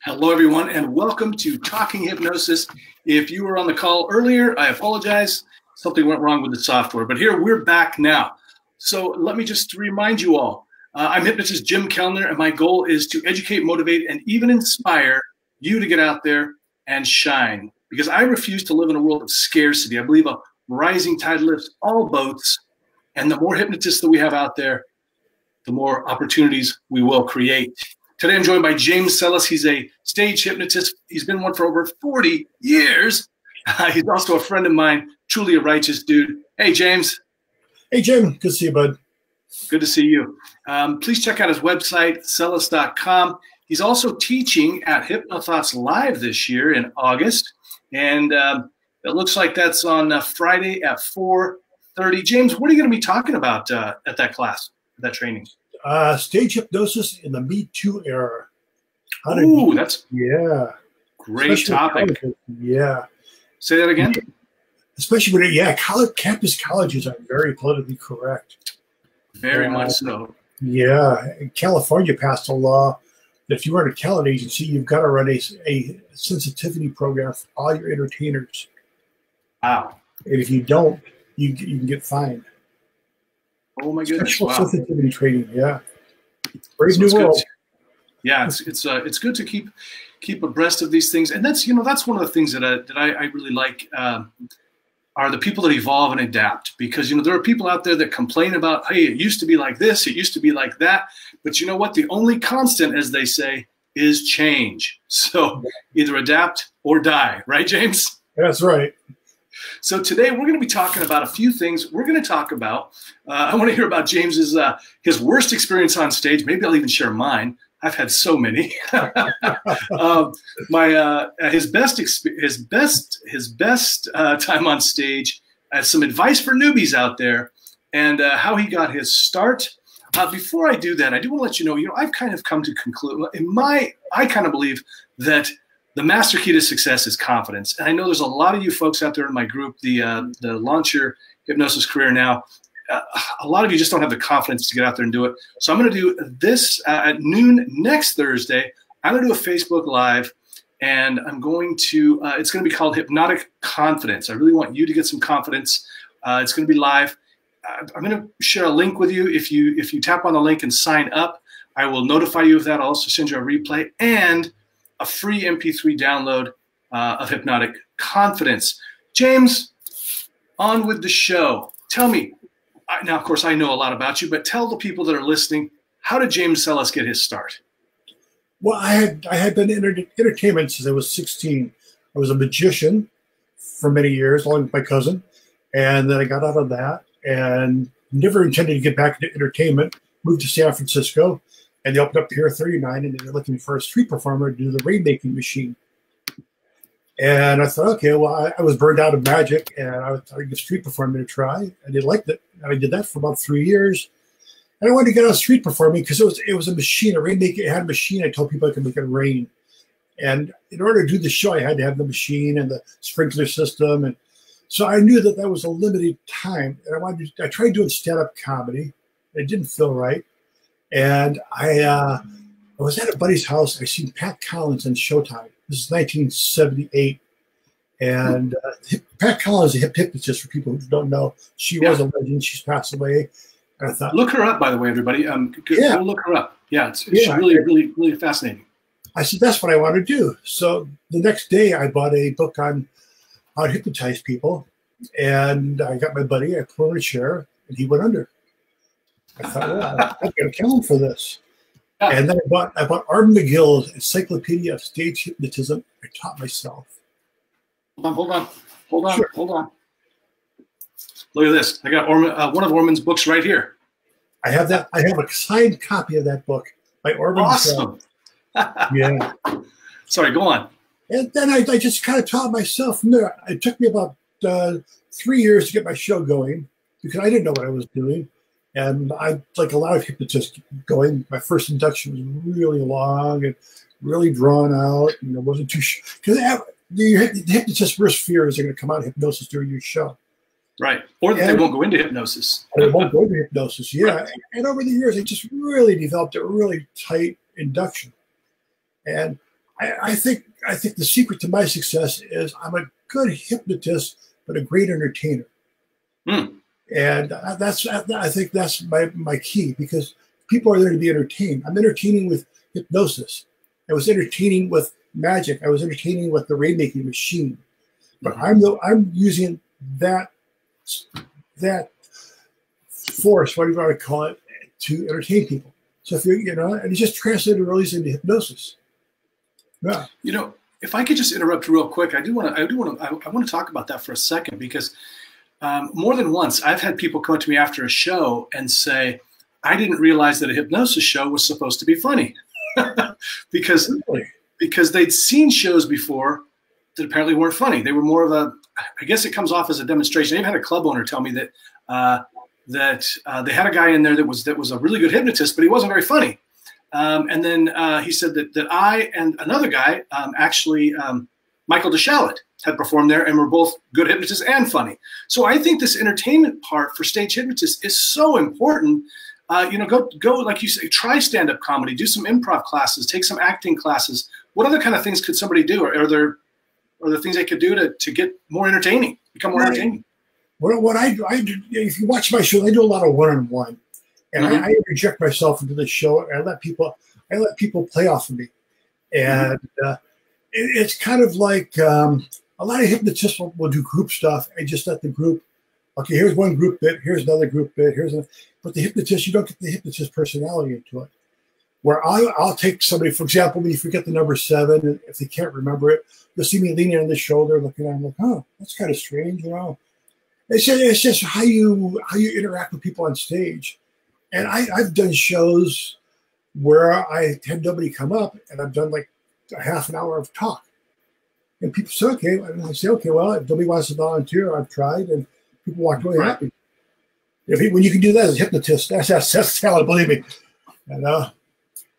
Hello, everyone, and welcome to Talking Hypnosis. If you were on the call earlier, I apologize. Something went wrong with the software, but here we're back now. So let me just remind you all, I'm hypnotist Jim Kellner, and my goal is to educate, motivate, and even inspire you to get out there and shine. Because I refuse to live in a world of scarcity. I believe a rising tide lifts all boats, and the more hypnotists that we have out there, the more opportunities we will create. Today I'm joined by James Szeles. He's a stage hypnotist. He's been one for over 40 years. He's also a friend of mine, truly a righteous dude. Hey, James. Hey, Jim. Good to see you, bud. Good to see you. Please check out his website, Szeles.com. He's also teaching at HypnoThoughts Live this year in August. And it looks like that's on Friday at 4:30. James, what are you going to be talking about at that class, that training? Stage hypnosis in the Me Too era. Ooh, that's great especially topic. Yeah. Say that again? Especially when, campus colleges are very politically correct. Very much so. Yeah. California passed a law that if you run a talent agency, you've got to run a sensitivity program for all your entertainers. Wow. And if you don't, you can get fined. Oh my goodness! Special wow. sensitivity training, yeah. Brave So new it's world. good. Yeah, it's good to keep abreast of these things, and that's that's one of the things that I really like are the people that evolve and adapt. Because there are people out there that complain about, hey, it used to be like this, it used to be like that, but you know what? The only constant, as they say, is change. So either adapt or die, right, James? That's right. So today we're going to be talking about a few things. We're going to talk about, I want to hear about James's his worst experience on stage. Maybe I'll even share mine. I've had so many. His best time on stage, some advice for newbies out there, and how he got his start. Before I do that, I do want to let you know, I've kind of come to conclude, I kind of believe that the master key to success is confidence. And I know there's a lot of you folks out there in my group, the Launch Your Hypnosis Career Now. A lot of you just don't have the confidence to get out there and do it. So I'm going to do this at noon next Thursday. I'm going to do a Facebook Live, and I'm going to, it's going to be called Hypnotic Confidence. I really want you to get some confidence. It's going to be live. I'm going to share a link with you. If you tap on the link and sign up, I will notify you of that. I'll also send you a replay and a free MP3 download of Hypnotic Confidence. James, on with the show. Tell me, now of course I know a lot about you, but tell the people that are listening, how did James Szeles get his start? Well, I had been in entertainment since I was 16. I was a magician for many years, along with my cousin, and then I got out of that and never intended to get back into entertainment. Moved to San Francisco. And they opened up Pier 39, and they were looking for a street performer to do the rainmaking machine. And I thought, okay, well, I was burned out of magic, and I thought I'd give street performing a try. I did like it. And I did that for about 3 years. And I wanted to get out of street performing because it was a machine, a rainmaking. It had a machine. I told people I could make it rain. And in order to do the show, I had to have the machine and the sprinkler system. And so I knew that was a limited time. And I tried doing stand-up comedy. It didn't feel right. And I was at a buddy's house. I seen Pat Collins on Showtime. This is 1978. And Pat Collins is a hypnotist for people who don't know. She was a legend. She's passed away. And I thought, look her up, by the way, everybody. Go look her up. Yeah, it's really fascinating. I said, that's what I want to do. So the next day I bought a book on how to hypnotize people. And I got my buddy, I put him in a chair, and he went under. I thought, well, I've got to kill him for this. Yeah. And then I bought Arden McGill's Encyclopedia of Stage Hypnotism. I taught myself. Hold on. Sure. Hold on. Look at this. I got one of Orman's books right here. I have that. I have a signed copy of that book by Orman. Awesome. Yeah. Sorry, go on. And then I just kind of taught myself from there. It took me about 3 years to get my show going because I didn't know what I was doing. And I, like a lot of hypnotists going, my first induction was really long and really drawn out, and it wasn't too because the hypnotist's worst fear is they're going to come out of hypnosis during your show. Right. Or that they won't go into hypnosis. They won't go into hypnosis, yeah. Right. And over the years, I just really developed a really tight induction. And I think the secret to my success is I'm a good hypnotist, but a great entertainer. Mm. And I think that's my key, because people are there to be entertained. I'm entertaining with hypnosis. I was entertaining with magic. I was entertaining with the rainmaking machine. But I'm using that force, whatever you want to call it, to entertain people. So if and it's just translated really easily into hypnosis. Yeah. If I could just interrupt real quick, I want to talk about that for a second, because more than once I've had people come up to me after a show and say, I didn't realize that a hypnosis show was supposed to be funny. because they'd seen shows before that apparently weren't funny. They were more of I guess it comes off as a demonstration. I even had a club owner tell me that they had a guy in there that was a really good hypnotist, but he wasn't very funny. And then he said that I and another guy, Michael DeShalit, had performed there and were both good hypnotists and funny. So I think this entertainment part for stage hypnotists is so important. Go like you say, try stand-up comedy, do some improv classes, take some acting classes. What other kind of things could somebody do? Are there things they could do to get more entertaining, become more entertaining? What I do, if you watch my show, I do a lot of one-on-one, and I interject myself into the show. And I let people play off of me, and it's kind of like a lot of hypnotists will do group stuff. I just let the group. Okay, here's one group bit. Here's another group bit. But the hypnotist, you don't get the hypnotist personality into it. Where I'll take somebody, for example, when you forget the number 7, and if they can't remember it, you'll see me leaning on the shoulder, looking at them like, oh, that's kind of strange, It's just how you interact with people on stage. And I've done shows where I had nobody come up, and I've done like a half an hour of talk. And people say, okay. And I say, okay, well, if nobody wants to volunteer, I've tried. And people walk away happy. When you can do that as a hypnotist, that's talent, believe me. But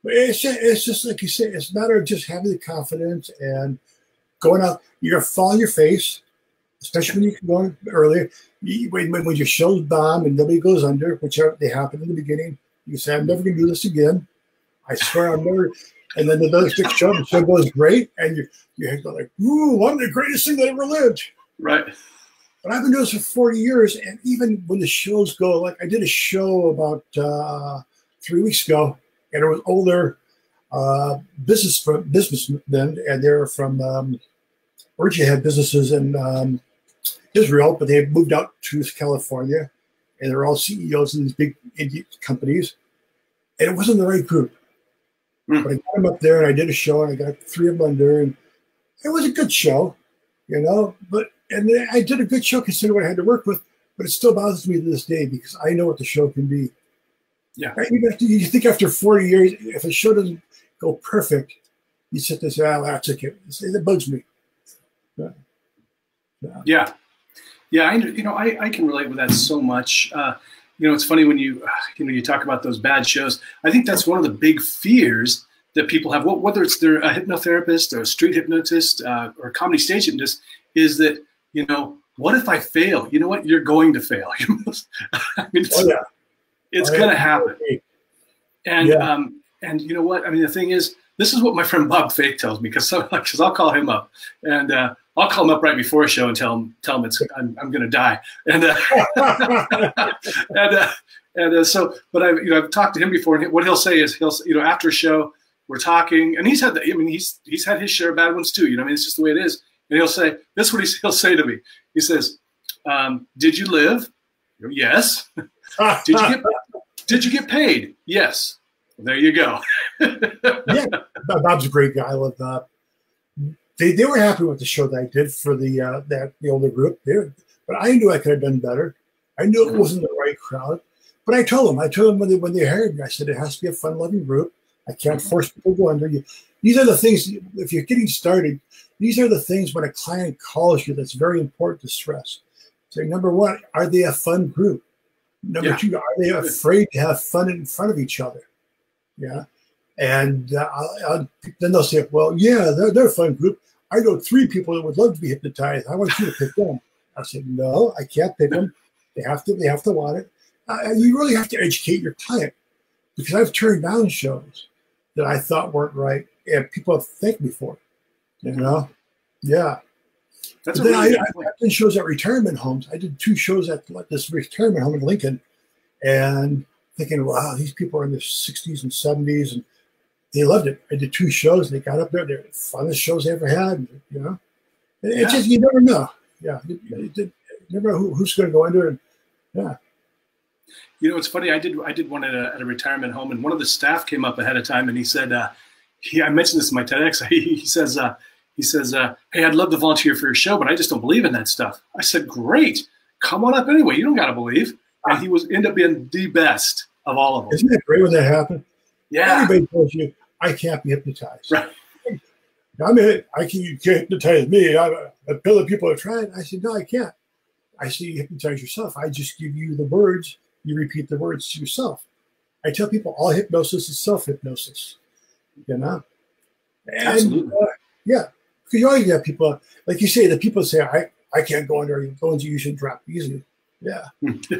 it's just like you say, it's a matter of just having the confidence and going out. You're going to fall on your face, especially when you can go on earlier. When your show's bomb and nobody goes under, which they happen in the beginning, you say, I'm never going to do this again. I swear I'm never. And then the next show, the show goes great, and you go like, ooh, one of the greatest things that ever lived. Right. But I've been doing this for 40 years, and even when the shows go, like I did a show about 3 weeks ago, and it was older businessmen, and they're from originally had businesses in Israel, but they had moved out to California, and they're all CEOs in these big Indian companies, and it wasn't the right group. But I got them up there, and I did a show, and I got 3 of them under, and it was a good show, And I did a good show considering what I had to work with, but it still bothers me to this day because I know what the show can be. Yeah. Right? You think after 40 years, if a show doesn't go perfect, you sit there and say, oh, that's okay. It bugs me. Yeah. I can relate with that so much. It's funny when you talk about those bad shows. I think that's one of the big fears that people have, whether it's they're a hypnotherapist or a street hypnotist or a comedy stage hypnotist, is that, what if I fail? You know what? You're going to fail. It's going to happen. And you know what? I mean, the thing is, this is what my friend Bob Fake tells me, because I'll call him up, and I'll call him up right before a show and tell him I'm going to die. And but I've talked to him before, and what he'll say is after a show we're talking, and he's had he's had his share of bad ones too. It's just the way it is. And he'll say, this is what he'll say to me. He says, did you live? Yes. Did you get paid? Yes. Well, there you go. Yeah, Bob's a great guy. I love that. They were happy with the show that I did for the older group. But I knew I could have done better. I knew it wasn't the right crowd. But I told them when they hired me, I said, it has to be a fun-loving group. I can't force people to go under you. These are the things, if you're getting started, these are the things when a client calls you that's very important to stress. Say, number one, are they a fun group? Number two, are they afraid to have fun in front of each other? Yeah. And then they'll say, well, yeah, they're a fun group. I know 3 people that would love to be hypnotized. I want you to pick them. I said, no, I can't pick them. They have to want it. You really have to educate your client, because I've turned down shows that I thought weren't right, and people have thanked me for it. You know, yeah. That's But then really good point. I've done shows at retirement homes. I did 2 shows at this retirement home in Lincoln, and thinking, wow, these people are in their 60s and 70s, and they loved it. I did 2 shows, and they got up there. They're the funnest shows they ever had. You know, it's just, you never know. Yeah, you never know who's going to go under. And yeah. You know, it's funny. I did one at a retirement home, and one of the staff came up ahead of time, and he said, I mentioned this in my TEDx. He says, hey, I'd love to volunteer for your show, but I just don't believe in that stuff. I said, great, come on up anyway. You don't got to believe. And he ended up being the best of all of them. Isn't that great when that happens? Yeah. Everybody tells you, I can't be hypnotized. Right. You can't hypnotize me. A billion people have tried. I said, no, I can't. I say you hypnotize yourself. I just give you the words. You repeat the words to yourself. I tell people all hypnosis is self-hypnosis. You know? And, absolutely. Yeah. Because you always have people, like you say, the people say, I can't go under. The ones you should drop easily. Yeah.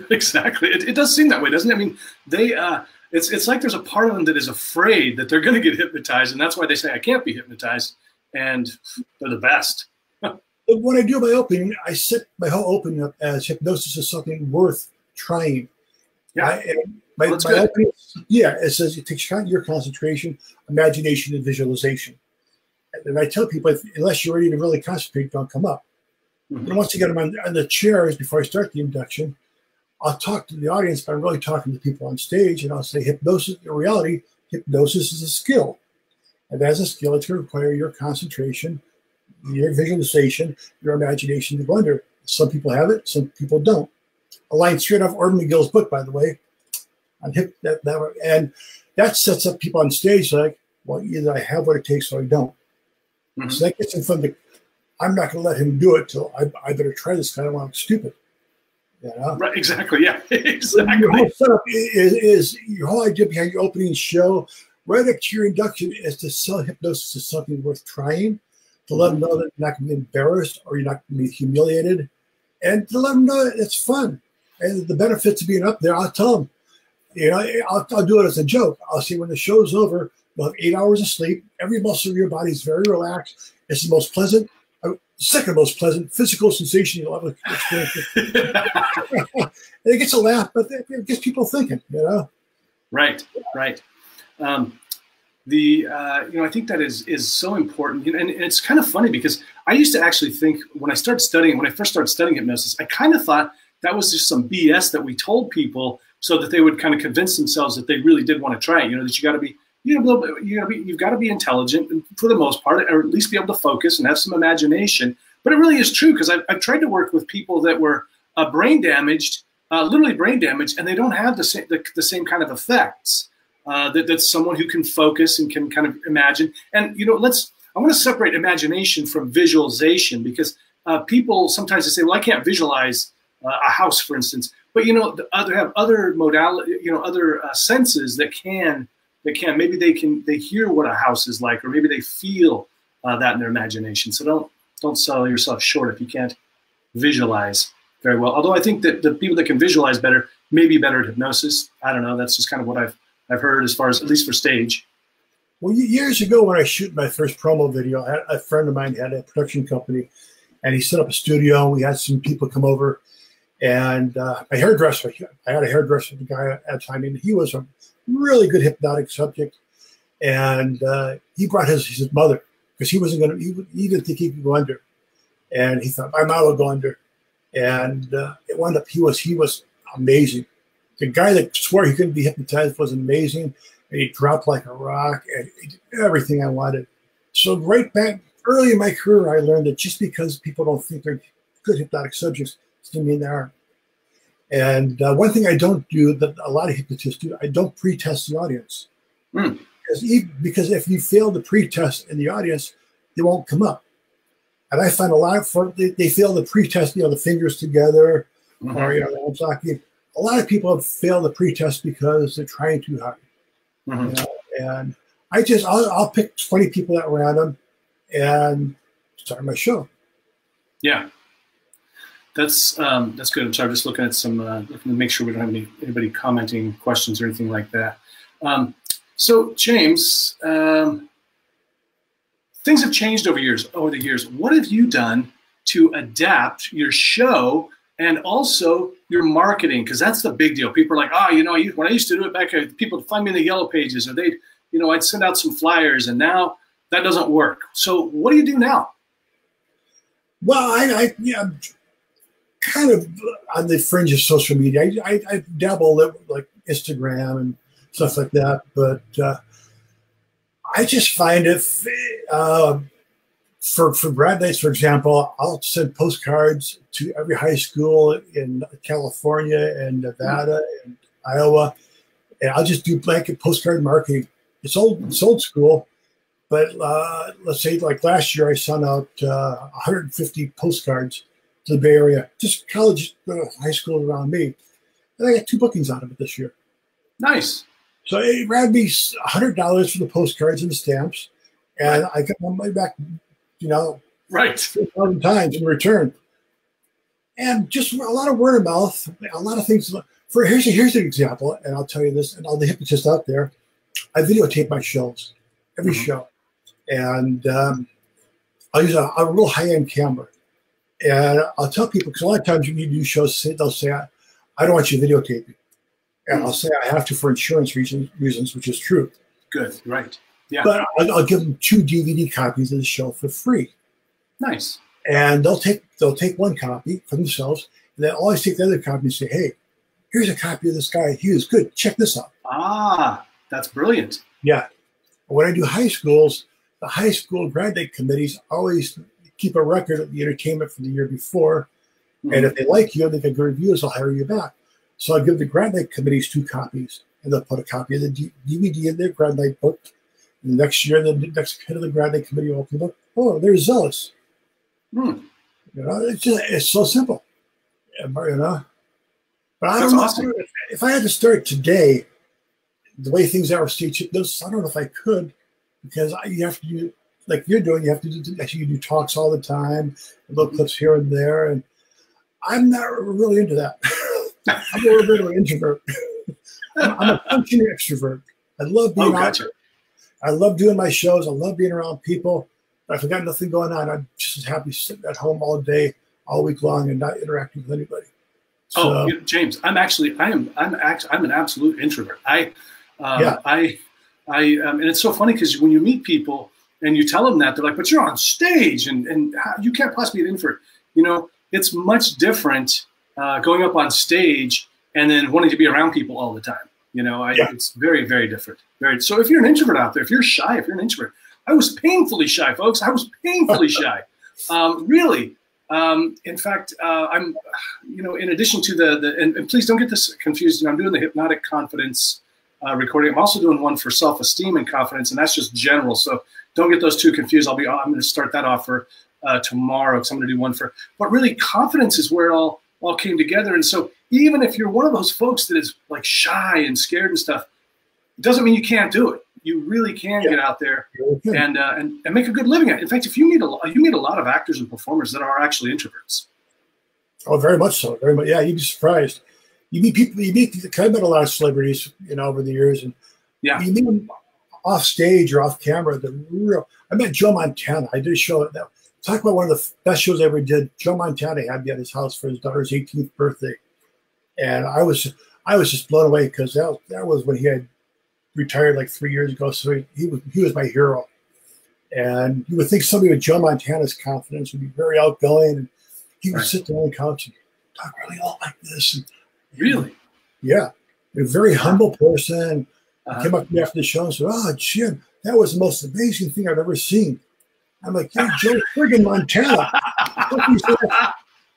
Exactly. It does seem that way, doesn't it? I mean, it's like there's a part of them that is afraid that they're going to get hypnotized, and that's why they say, I can't be hypnotized, and they're the best. But when I do my opening, I set my whole opening up as hypnosis is something worth trying. Yeah. My opening, it says it takes your concentration, imagination, and visualization. And I tell people, unless you're ready to really concentrate, don't come up. Mm-hmm. And once you get them on the chairs before I start the induction, I'll talk to the audience, but I'm really talking to people on stage, and I'll say hypnosis, in reality, hypnosis is a skill. And as a skill, it's going to require your concentration, your visualization, your imagination to go under. Some people have it, some people don't. A line straight off Orton McGill's book, by the way. And that sets up people on stage like, well, either I have what it takes or I don't. Mm-hmm. So that gets in front of the, I'm not going to let him do it till I better try this kind of while I'm stupid. You know? Right, exactly, yeah, exactly. Your whole setup is your whole idea behind your opening show, right up to your induction, is to sell hypnosis as something worth trying, to let them know that you're not going to be embarrassed or you're not going to be humiliated, and to let them know that it's fun. And the benefits of being up there, I'll tell them, you know, I'll do it as a joke. I'll say when the show's over, you'll have 8 hours of sleep. Every muscle of your body is very relaxed. It's the most pleasant, second most pleasant physical sensation you'll ever experience. And it gets a laugh, but it gets people thinking, you know? Right, right. You know, I think that is so important. And it's kind of funny because I used to actually think when I first started studying hypnosis, I kind of thought that was just some BS that we told people so that they would kind of convince themselves that they really did want to try it. You know, that you've got to be intelligent for the most part, or at least be able to focus and have some imagination. But it really is true, because I've tried to work with people that were brain damaged, literally brain damaged, and they don't have the same kind of effects that someone who can focus and can kind of imagine. And you know, I want to separate imagination from visualization, because people sometimes they say, well, I can't visualize a house, for instance. But you know, they have other modality, you know, other senses that can. Maybe they hear what a house is like, or maybe they feel that in their imagination. So don't sell yourself short if you can't visualize very well. Although I think that the people that can visualize better may be better at hypnosis. I don't know. That's just kind of what I've heard, as far as, at least for stage. Well, years ago when I shoot my first promo video, a friend of mine had a production company, and he set up a studio. We had some people come over, and my hairdresser. I had a hairdresser, the guy at the time, and he was a really good hypnotic subject, and he brought his mother, because he wasn't going to. He didn't think he could go under, and he thought my mom will go under, and it wound up he was amazing. The guy that swore he couldn't be hypnotized was amazing, and he dropped like a rock, and he did everything I wanted. So right back early in my career, I learned that just because people don't think they're good hypnotic subjects doesn't mean they aren't. And one thing I don't do that a lot of hypnotists do, I don't pre-test the audience. Mm. Because if you fail the pre-test in the audience, they won't come up. And I find a lot of they fail the pre-test, you know, the fingers together, mm-hmm. or, you know, the arms locking. A lot of people have failed the pre-test because they're trying too hard. Mm-hmm. You know? And I'll pick 20 people at random and start my show. Yeah. That's good. I'm sorry, just looking at some, looking to make sure we don't have anybody commenting questions or anything like that. So James, things have changed over the years. What have you done to adapt your show and also your marketing? Because that's the big deal. People are like, oh, you know, when I used to do it back, people would find me in the yellow pages, or they'd, you know, I'd send out some flyers, and now that doesn't work. So what do you do now? Well, I'm kind of on the fringe of social media. I dabble with like Instagram and stuff like that, but I just find it for grad nights, for example, I'll send postcards to every high school in California and Nevada and Iowa, and I'll just do blanket postcard marketing. It's old school, but let's say like last year I sent out 150 postcards to the Bay Area, just college, high school around me, and I got 2 bookings out of it this year. Nice. So it ran me $100 for the postcards and the stamps, and I got my money back, you know, right, 3,000 times in return. And just a lot of word of mouth, a lot of things. Here's an example, and I'll tell you this, and all the hypnotists out there, I videotape my shows, every show, and I'll use a real high-end camera. And I'll tell people, because a lot of times when you do shows, they'll say, I don't want you to videotape me. And I'll say I have to for insurance reasons, which is true. Good, right. Yeah. But I'll give them 2 DVD copies of the show for free. Nice. And they'll take 1 copy for themselves, and they'll always take the other copy and say, hey, here's a copy of this guy. He was good. Check this out. Ah, that's brilliant. Yeah. When I do high schools, the high school grad night committees always keep a record of the entertainment from the year before. And if they like you and they get good reviews, they'll hire you back. So I'll give the grad night committees 2 copies, and they'll put a copy of the DVD in their grad night book. And the next year, the next head of the grad night committee will open the book. Oh, there's Szeles. You know, it's so simple. You know, but I don't know. Awesome. If I had to start today, the way things are with stage hypnosis, I don't know if I could, because you have to do, like you're doing, you have to do talks all the time, little clips here and there, and I'm not really into that. I'm a little bit of an introvert. I'm a functioning extrovert. I love being out there. I love doing my shows. I love being around people. But if I got nothing going on, I'm just as happy sitting at home all day, all week long, and not interacting with anybody. So, James, I'm an absolute introvert. And it's so funny because when you meet people and you tell them that, they're like, "But you're on stage, and you can't possibly be an introvert." You know, it's much different going up on stage and then wanting to be around people all the time. You know, it's very, very different. So if you're an introvert out there, if you're shy, if you're an introvert, I was painfully shy, folks. I was painfully shy. Really. In fact, I'm, you know, in addition to and please don't get this confused. I'm doing the Hypnotic Confidence recording. I'm also doing one for self-esteem and confidence, and that's just general. So don't get those 2 confused. I'm going to start that off for tomorrow, because I'm going to do one for. But really, confidence is where it all came together. And so even if you're one of those folks that is like shy and scared and stuff, it doesn't mean you can't do it. You really can get out there and make a good living at it. In fact, if you meet a lot of actors and performers that are actually introverts. Oh, very much so. Very much. Yeah, you'd be surprised. You meet people. I've met a lot of celebrities, you know, over the years, and you meet them off stage or off camera. I met Joe Montana. I did a show that. Talk about one of the best shows I ever did. Joe Montana had me at his house for his daughter's 18th birthday, and I was just blown away, because that was when he had retired like 3 years ago. So he was my hero, and you would think somebody with Joe Montana's confidence would be very outgoing, and he would sit there on the couch and talk really all like this. And, really? Yeah, a very humble person. He came up to me after the show and said, "Oh, Jim, that was the most amazing thing I've ever seen." I'm like, "You're Joe friggin' Montana."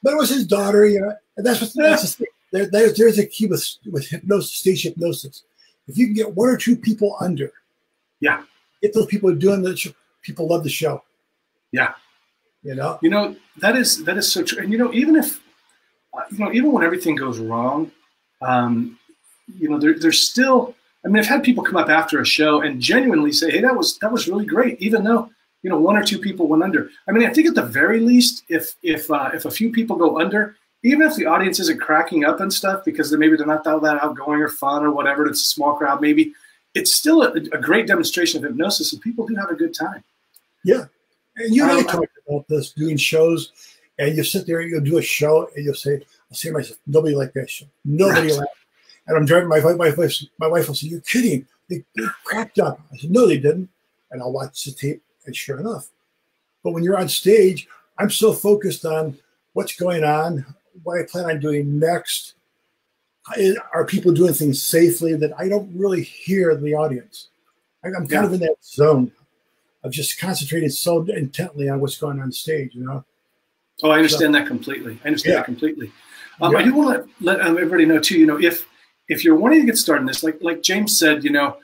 But it was his daughter, you know, and that's the thing. There's a key with hypnosis, stage hypnosis. If you can get 1 or 2 people under, get those people doing the show, people love the show. Yeah, you know, that is so true. And you know, even if even when everything goes wrong, you know, there's still. I mean, I've had people come up after a show and genuinely say, "Hey, that was really great," even though, you know, 1 or 2 people went under. I mean, I think at the very least, if a few people go under, even if the audience isn't cracking up and stuff because they're not that outgoing or fun or whatever, it's a small crowd maybe, it's still a great demonstration of hypnosis, and people do have a good time. Yeah. And you and I talked about this, doing shows, and you sit there and you'll do a show, and you'll say, I'll say to myself, nobody liked that show. Nobody laughed. And I'm driving, my wife will say, you're kidding. They cracked up. I said, no, they didn't. And I'll watch the tape, and sure enough. But when you're on stage, I'm so focused on what's going on, what I plan on doing next. Are people doing things safely, that I don't really hear the audience? I'm kind of in that zone of just concentrating so intently on what's going on stage, you know? Oh, I understand that completely. I understand that completely. I do want to let everybody know too, you know, if you're wanting to get started in this, like James said, you know,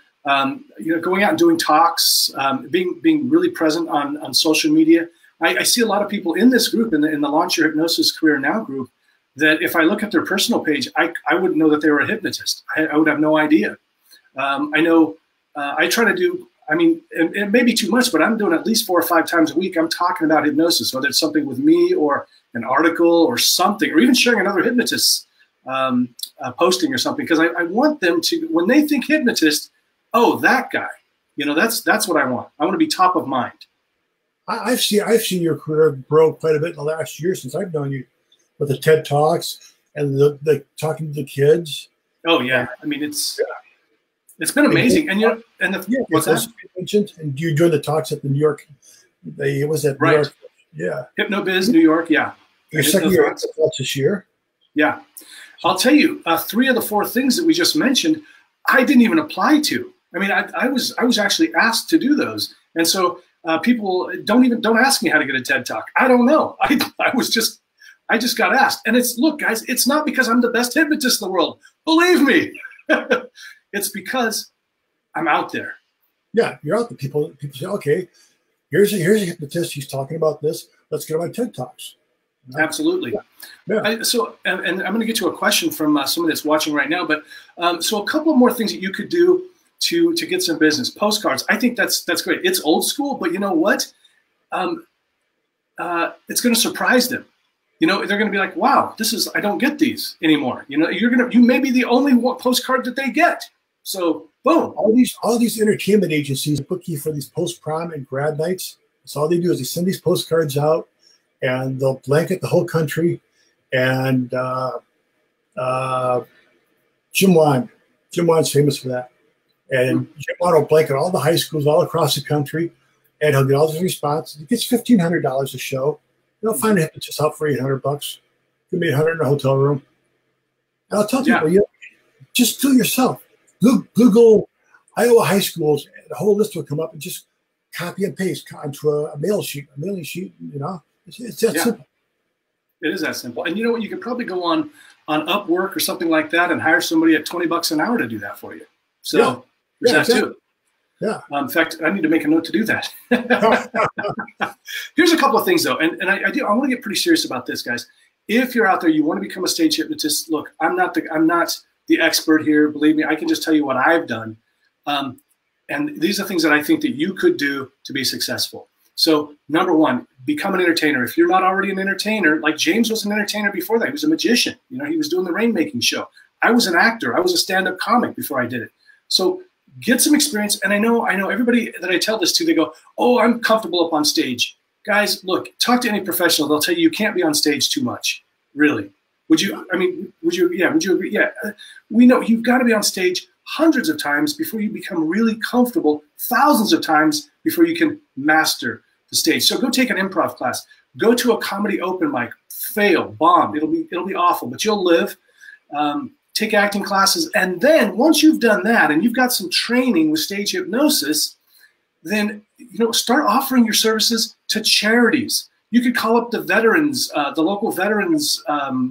going out and doing talks, being really present on social media. I see a lot of people in this group, in the Launch Your Hypnosis Career Now group, that if I look at their personal page, I wouldn't know that they were a hypnotist. I would have no idea. I know I try to do, I mean, it may be too much, but I'm doing at least 4 or 5 times a week. I'm talking about hypnosis, whether it's something with me or an article or something, or even sharing another hypnotist's posting or something, because I want them to, when they think hypnotist, oh, that guy, you know, that's what I want. I want to be top of mind. I've seen your career grow quite a bit in the last year since I've known you, with the TED Talks and the talking to the kids. Oh yeah, I mean it's been amazing. And you know, and what's that? Mentioned, and you joined the talks at the New York. It was at New York. Yeah, HypnoBiz New York. Yeah, your second year this year. Yeah, I'll tell you, 3 of the 4 things that we just mentioned, I didn't even apply to. I mean, I was actually asked to do those, and so people don't ask me how to get a TED Talk. I don't know. I just got asked, and look, guys, it's not because I'm the best hypnotist in the world. Believe me, it's because I'm out there. Yeah, you're out there. People say, okay, here's a hypnotist. He's talking about this. Let's get him on TED Talks. You know? Absolutely. Yeah. And I'm going to get to a question from somebody that's watching right now. But so a couple more things that you could do to get some business. Postcards. I think that's great. It's old school, but you know what? It's going to surprise them. You know, they're going to be like, wow, I don't get these anymore. You know, you may be the only postcard that they get. So boom. All these entertainment agencies book you for these post-prom and grad nights. So all they do is they send these postcards out, and they'll blanket the whole country. And Jim Wan's famous for that. And Jim Wan will blanket all the high schools all across the country, and he'll get all the responses. He gets $1,500 a show. You'll find a hypnotist out for $800. Give me $100 in a hotel room. And I'll tell people, just do it yourself. Google Iowa high schools, and the whole list will come up, and just copy and paste onto a mailing sheet. You know, it's that simple. It is that simple. And you know what? You could probably go on Upwork or something like that and hire somebody at $20 an hour to do that for you. So there's that too. Yeah. In fact, I need to make a note to do that. Here's a couple of things though, and I want to get pretty serious about this, guys. If you're out there, you want to become a stage hypnotist. Look, I'm not the expert here. Believe me, I can just tell you what I've done. And these are things that I think that you could do to be successful. So number 1, become an entertainer. If you're not already an entertainer, like James was an entertainer before that. He was a magician. You know, he was doing the rainmaking show. I was an actor. I was a stand-up comic before I did it. So get some experience. And I know everybody that I tell this to, they go, oh, I'm comfortable up on stage. Guys, look, talk to any professional. They'll tell you can't be on stage too much. Really. Would you agree? Yeah. We know you've got to be on stage hundreds of times before you become really comfortable, thousands of times before you can master the stage. So go take an improv class. Go to a comedy open mic. Fail, bomb. It'll be awful, but you'll live. Take acting classes, and then once you've done that and you've got some training with stage hypnosis, then start offering your services to charities. You could call up the veterans, the local veterans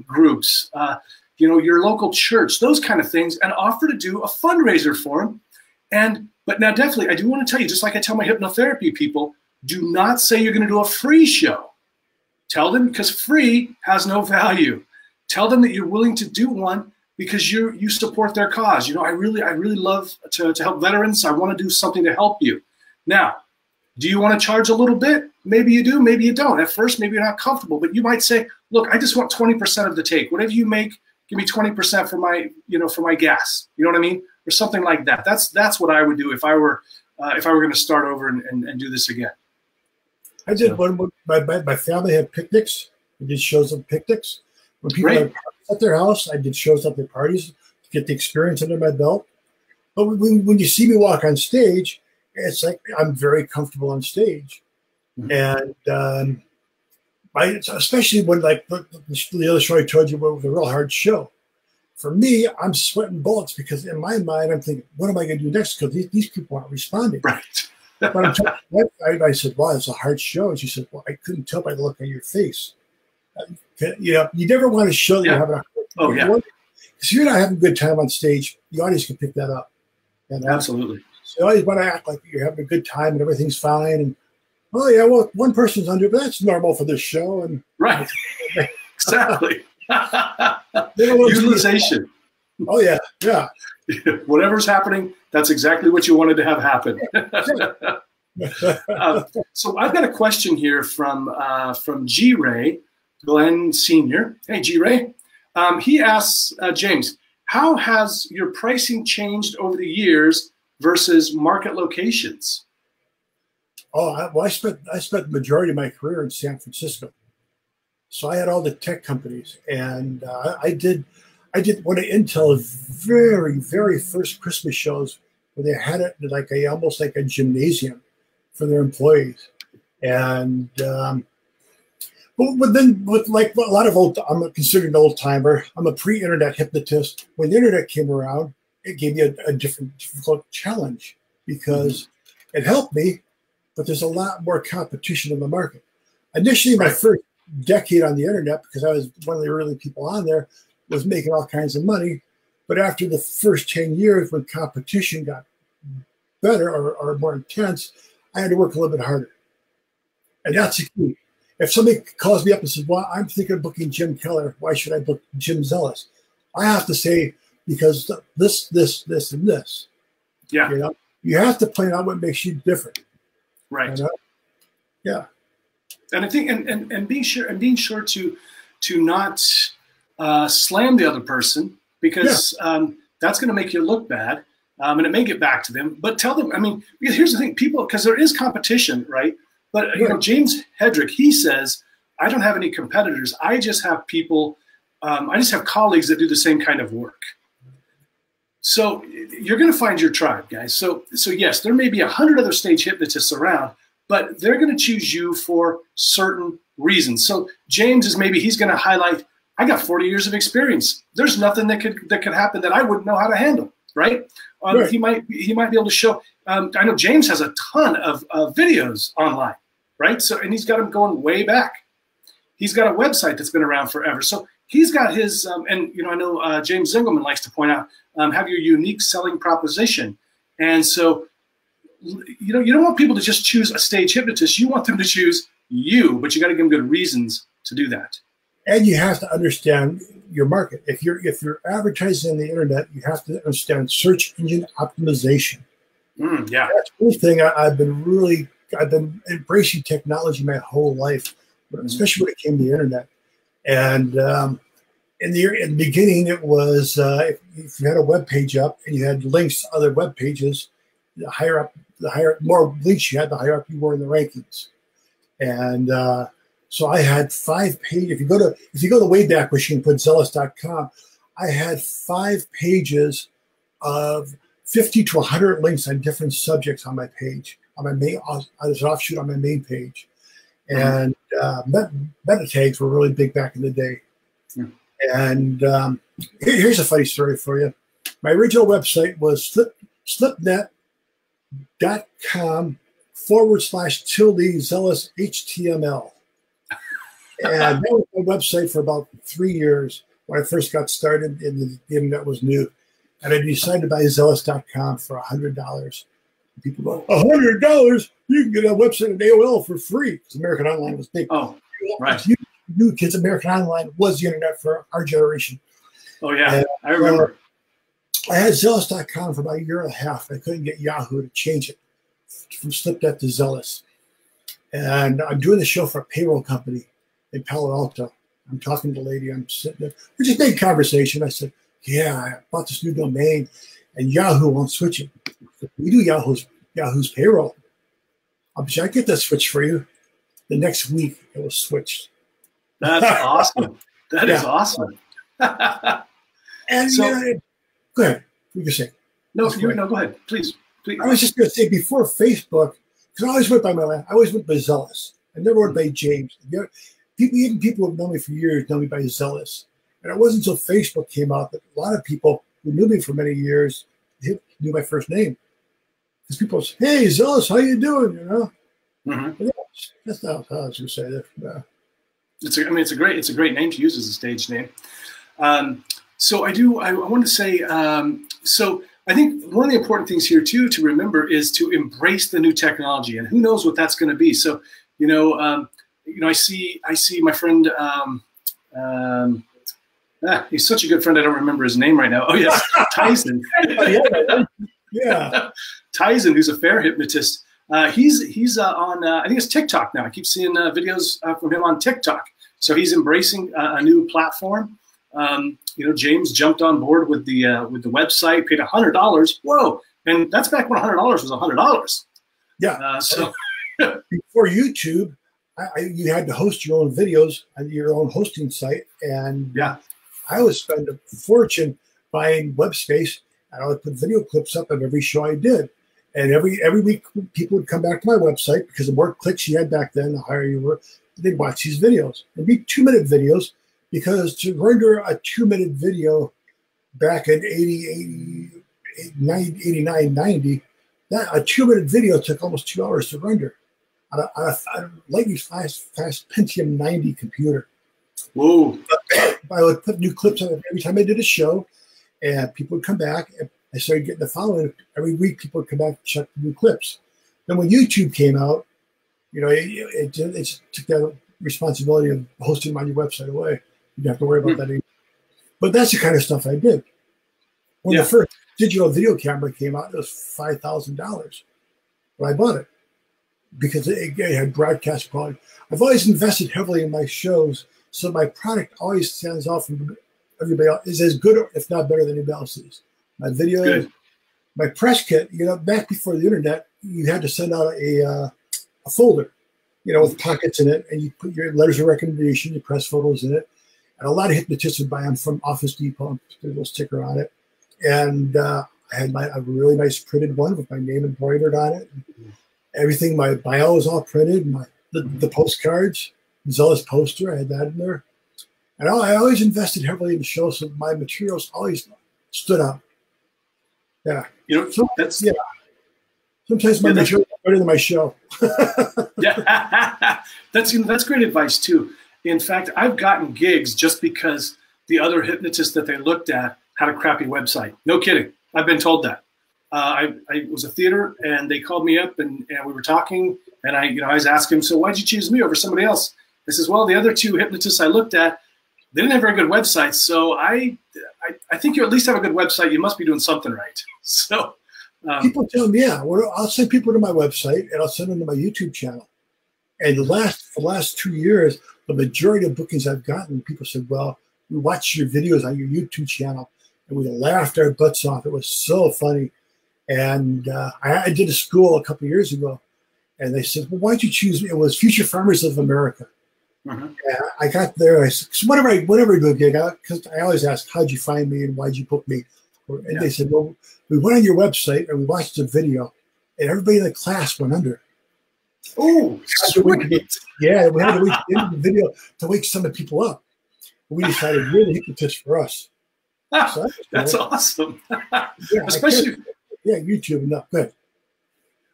groups, your local church, those kind of things, and offer to do a fundraiser for them. But now definitely, I do want to tell you, just like I tell my hypnotherapy people, do not say you're going to do a free show. Tell them, because free has no value. Tell them that you're willing to do one because you support their cause. I really love to help veterans. I want to do something to help you. Now, do you want to charge a little bit? Maybe you do, maybe you don't. At first, maybe you're not comfortable, but you might say, look, I just want 20% of the take. Whatever you make, give me 20% for my, for my gas. You know what I mean? or something like that. That's what I would do if I were going to start over and do this again. I did one. My family had picnics. I did shows at picnics. When people had parties at their house, I did shows at their parties to get the experience under my belt. But when you see me walk on stage, it's like I'm very comfortable on stage. And especially when, like the other show I told you was a real hard show. For me, I'm sweating bullets because in my mind, I'm thinking, what am I going to do next? Because these people aren't responding. Right. But I said, wow, it's a hard show. And she said, well, I couldn't tell by the look on your face. You know, you never want to show that you're having a hard time. Oh, yeah. Because if you're not having a good time on stage, the audience can pick that up. And, absolutely. So you always want to act like you're having a good time and everything's fine. And, oh, yeah, well, one person's under, but that's normal for this show. And right. Exactly. Utilization. Oh, yeah. Yeah. Whatever's happening, that's exactly what you wanted to have happen. So I've got a question here from G. Ray Glenn Sr. Hey, G. Ray. He asks, James, how has your pricing changed over the years versus market locations? Oh, well, I spent the majority of my career in San Francisco. So I had all the tech companies, and I did one of Intel's very, very first Christmas shows where they had it like almost like a gymnasium for their employees. And but then with like a lot of I'm considered an old timer. I'm a pre-internet hypnotist. When the internet came around, it gave me a difficult challenge because it helped me, but there's a lot more competition in the market. Initially, my first decade on the internet, because I was one of the early people on there, was making all kinds of money. But after the first 10 years, when competition got better or more intense, I had to work a little bit harder. And that's the key. If somebody calls me up and says, well, I'm thinking of booking Jim Kellner, why should I book Jim Szeles? I have to say, because this, and this. Yeah. You know, you have to point out what makes you different. Right. You know? Yeah. And I think, and being sure to not slam the other person, because that's going to make you look bad, and it may get back to them. But tell them, I mean, because here's the thing, people, because there is competition, right? But you know, James Hedrick, he says, I don't have any competitors. I just have people, I just have colleagues that do the same kind of work. So you're going to find your tribe, guys. So yes, there may be 100 other stage hypnotists around, but they're going to choose you for certain reasons. So James is he's going to highlight, I got 40 years of experience. There's nothing that could happen that I wouldn't know how to handle, right? He might be able to show. I know James has a ton of videos online, right? So, and he's got them going way back. He's got a website that's been around forever. So he's got his, and you know, I know James Zingelman likes to point out, have your unique selling proposition. And so, you know, you don't want people to just choose a stage hypnotist. You want them to choose you, but you got to give them good reasons to do that. And you have to understand your market. If you're advertising on the internet, you have to understand search engine optimization. Yeah, that's one thing I've been embracing technology my whole life, especially when it came to the internet. And in the beginning, it was if you had a web page up and you had links to other web pages, the more links you had, the higher up you were in the rankings. And so I had 5 pages. If you go to Wayback Machine, put Szeles.com, I had 5 pages of 50 to 100 links on different subjects on my page, on my main, as an offshoot on my main page. And meta tags were really big back in the day. And here's a funny story for you. My original website was slipnet.com/Szeles HTML. And that was my website for about 3 years when I first got started and the internet was new. And I decided to buy Szeles.com for $100. People go, $100? You can get a website at AOL for free. Because American Online was big. Oh, right. You new kids, American Online was the internet for our generation. Oh, yeah. And, I remember. I had Szeles.com for about a year and a half. I couldn't get Yahoo to change it from SlipNet to Szeles. And I'm doing the show for a payroll company in Palo Alto. I'm talking to the lady. I'm sitting there. We just made conversation. I said, yeah, I bought this new domain. and Yahoo won't switch it. We do Yahoo's payroll. I get that switch for you. The next week, it was switched. That's awesome. That is awesome. And so, go ahead. You can say. No, go ahead. Please. I was just going to say, before Facebook, because I always went by I always went by Szeles. I never went by James. Even people who have known me for years know me by Szeles. And it wasn't until Facebook came out that a lot of people who knew me for many years knew my first name. Because people say, "Hey, Szeles, how you doing?" You know. Mm-hmm. That's not how I was going to say that. It's a great name to use as a stage name. So I want to say, so I think one of the important things here too to remember is to embrace the new technology, and who knows what that's going to be. So, I see my friend, he's such a good friend. I don't remember his name right now. Oh yes, Tyson. Yeah. Tyson, who's a fair hypnotist. He's on, I think it's TikTok now. I keep seeing videos from him on TikTok. So he's embracing a new platform. James jumped on board with the website, paid $100. Whoa! And that's back when $100 was $100. Yeah. So before YouTube, you had to host your own videos on your own hosting site, and I would spend a fortune buying web space, and I would put video clips up of every show I did. And every week, people would come back to my website, because the more clicks you had back then, the higher you were. They'd watch these videos. It'd be 2-minute videos, because to render a 2-minute video back in 89, 90, that a 2-minute video took almost 2 hours to render on a lightning fast Pentium 90 computer. Whoa! I would put new clips on every time I did a show, and people would come back. And I started getting the following. Every week, people would come back and check the new clips. Then when YouTube came out, it took that responsibility of hosting my new website away. You don't have to worry about that anymore. But that's the kind of stuff I did. When the first digital video camera came out, it was $5,000. But I bought it because it had broadcast quality. I've always invested heavily in my shows, so my product always stands out from everybody else. Is as good, if not better, than anybody else's. My video, my press kit. Back before the internet, you had to send out a folder, with pockets in it, and you put your letters of recommendation, your press photos in it. And a lot of hypnotists would buy them from Office Depot and put a little sticker on it. And I had a really nice printed one with my name embroidered on it. Everything, my bio was all printed. The postcards, Szeles poster, I had that in there. And I always invested heavily in the show, so my materials always stood out. Yeah. Sometimes my material is better than my show. That's great advice too. In fact, I've gotten gigs just because the other hypnotist that they looked at had a crappy website. No kidding. I've been told that. I was a theater, and they called me up, and we were talking, and I was asking him, "So why'd you choose me over somebody else?" I says, "Well, the other 2 hypnotists I looked at, they didn't have very good websites, so I think you at least have a good website. You must be doing something right." So people tell me, I'll send people to my website, and I'll send them to my YouTube channel. And the last 2 years, the majority of bookings I've gotten, people said, "Well, we watched your videos on your YouTube channel, and we laughed our butts off. It was so funny." And I did a school a couple of years ago, and they said, "Well, why'd you choose me?" It was Future Farmers of America. And I got there. I said, so whenever I do a gig, because I always ask, "How'd you find me, and why'd you book me?" And they said, "Well, we went on your website, and we watched the video, and everybody in the class went under." Oh, sweet. Yeah, we had to wait to the end of the video to wake some of the people up. We decided you're the hypnotist for us. So that's awesome. Especially, YouTube. No, good.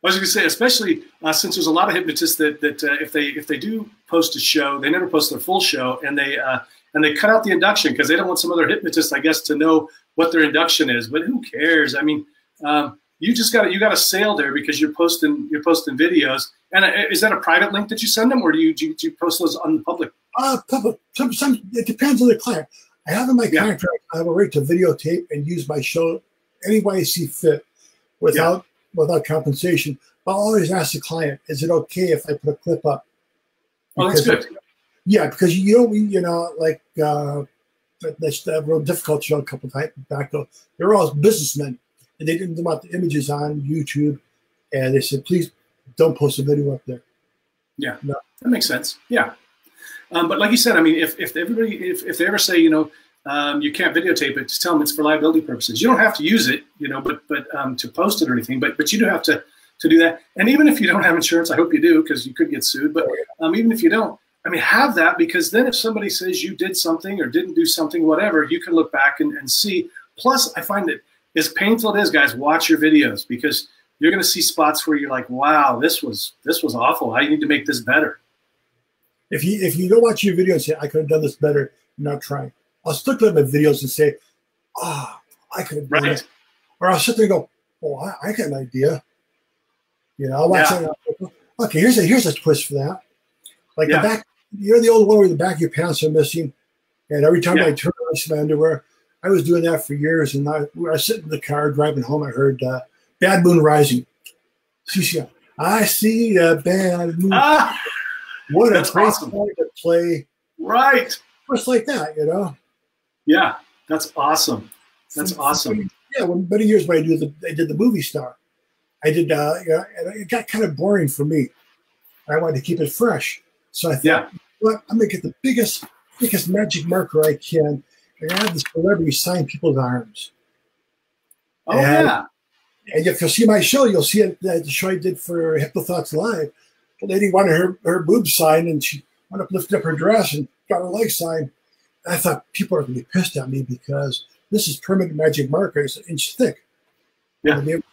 I was going to say, especially since there's a lot of hypnotists that if they do post a show, they never post their full show, and they cut out the induction because they don't want some other hypnotist, I guess, to know what their induction is. But who cares? I mean, you got a sale there because you're posting videos. And is that a private link that you send them, or do you post those on the public? Public. It depends on the client. I have in my contract, I have a right to videotape and use my show any way I see fit without compensation. But I'll always ask the client, "Is it okay if I put a clip up?" Because, that's good. Yeah, because that's that real difficult show a couple of times back. They're all businessmen, and they didn't want the images on YouTube, and they said, please don't post a video up there. Yeah, no. That makes sense. Yeah. But like you said, I mean, if they ever say, you can't videotape it, just tell them it's for liability purposes. You don't have to use it, but to post it or anything, but you do have to do that. And even if you don't have insurance, I hope you do, because you could get sued. But even if you don't, I mean, have that, because then if somebody says you did something or didn't do something, whatever, you can look back and see. Plus, I find that as painful it is, guys, watch your videos, because you're going to see spots where you're like, wow, this was awful. I need to make this better. If you don't watch your video and say, I could have done this better, you're not trying. I'll still look at my videos and say, I could have done it. Or I'll sit there and go, I got an idea. I'll watch it. Okay, here's a twist for that. Like the back, you're the old one where the back of your pants are missing. And every time I turn on my underwear, I was doing that for years. And I was sitting in the car driving home. I heard Bad Moon Rising. I see a bad moon. What a great song to play. Right. Just like that, Yeah, that's awesome. That's awesome. Yeah, many years when I did the movie star, I did, and it got kind of boring for me. I wanted to keep it fresh. So I thought, I'm going to get the biggest magic marker I can and have the celebrity sign people's arms. Oh, and if you'll see my show, you'll see it, the show I did for HypnoThoughts Live. The lady wanted her boobs signed, and she went up, lifted up her dress, and got her leg signed. And I thought people are going to be pissed at me because this is permanent magic marker. It's an inch thick. Yeah. And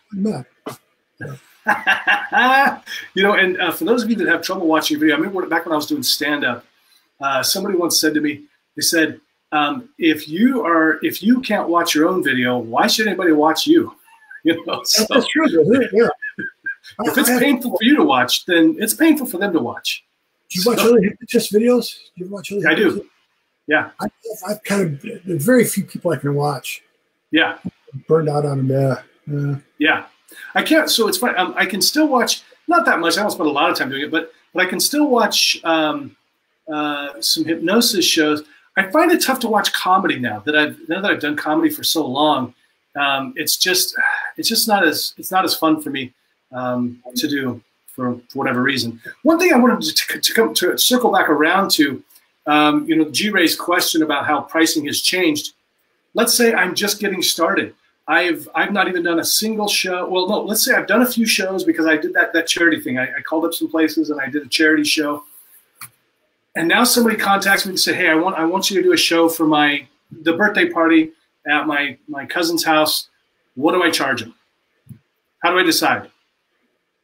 for those of you that have trouble watching video, I remember back when I was doing stand-up, somebody once said to me, they said, if you can't watch your own video, why should anybody watch you? So, that's true, isn't it? Yeah. If it's painful for you to watch, then it's painful for them to watch. Do you watch other hypnotist videos? Do you watch other? I do. Yeah. I've kind of, there's very few people I can watch. Yeah. Burned out on them. Yeah. I can't. So it's funny. I can still watch, not that much. I don't spend a lot of time doing it, but I can still watch some hypnosis shows. I find it tough to watch comedy now that I've done comedy for so long. It's just not as fun for me to do for whatever reason. One thing I wanted to circle back around to, G-Ray's question about how pricing has changed. Let's say I'm just getting started. I've not even done a single show. Well, no, let's say I've done a few shows because I did that charity thing. I called up some places and I did a charity show. And now somebody contacts me and say, hey, I want you to do a show for the birthday party at my cousin's house. What do I charge them? How do I decide?